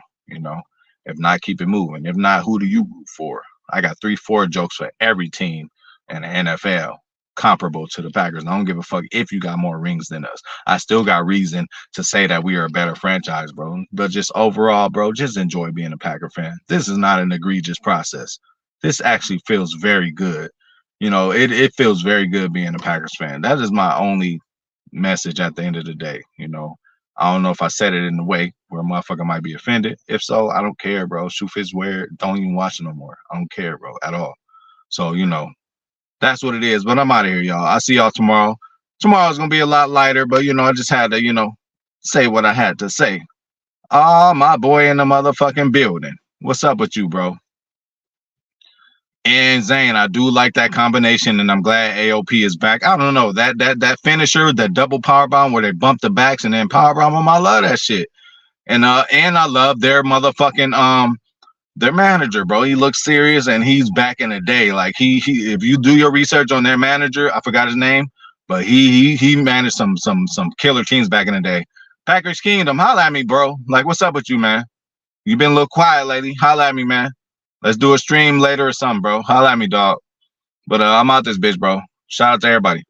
If not, keep it moving. If not, who do you root for? I got 3-4 jokes for every team in the NFL comparable to the Packers. I don't give a fuck if you got more rings than us. I still got reason to say that we are a better franchise, bro. But just overall, bro, just enjoy being a Packer fan. This is not an egregious process. This actually feels very good. It feels very good being a Packers fan. That is my only message at the end of the day. I don't know if I said it in a way where a motherfucker might be offended. If so, I don't care, bro. Shoe fits wear. Don't even watch it no more. I don't care, bro, at all. So, that's what it is. But I'm out of here, y'all. I'll see y'all tomorrow. Tomorrow's going to be a lot lighter, but, I just had to, say what I had to say. My boy in the motherfucking building. What's up with you, bro? And Zane, I do like that combination, and I'm glad AOP is back. I don't know, that finisher, that double powerbomb where they bump the backs and then powerbomb them, I love that shit. And I love their motherfucking their manager, bro. He looks serious, and he's back in the day. Like he if you do your research on their manager, I forgot his name, but he managed some killer teams back in the day. Packers Kingdom, holla at me, bro. Like, what's up with you, man? You been a little quiet lately. Holla at me, man. Let's do a stream later or something, bro. Holla at me, dog. But I'm out this bitch, bro. Shout out to everybody.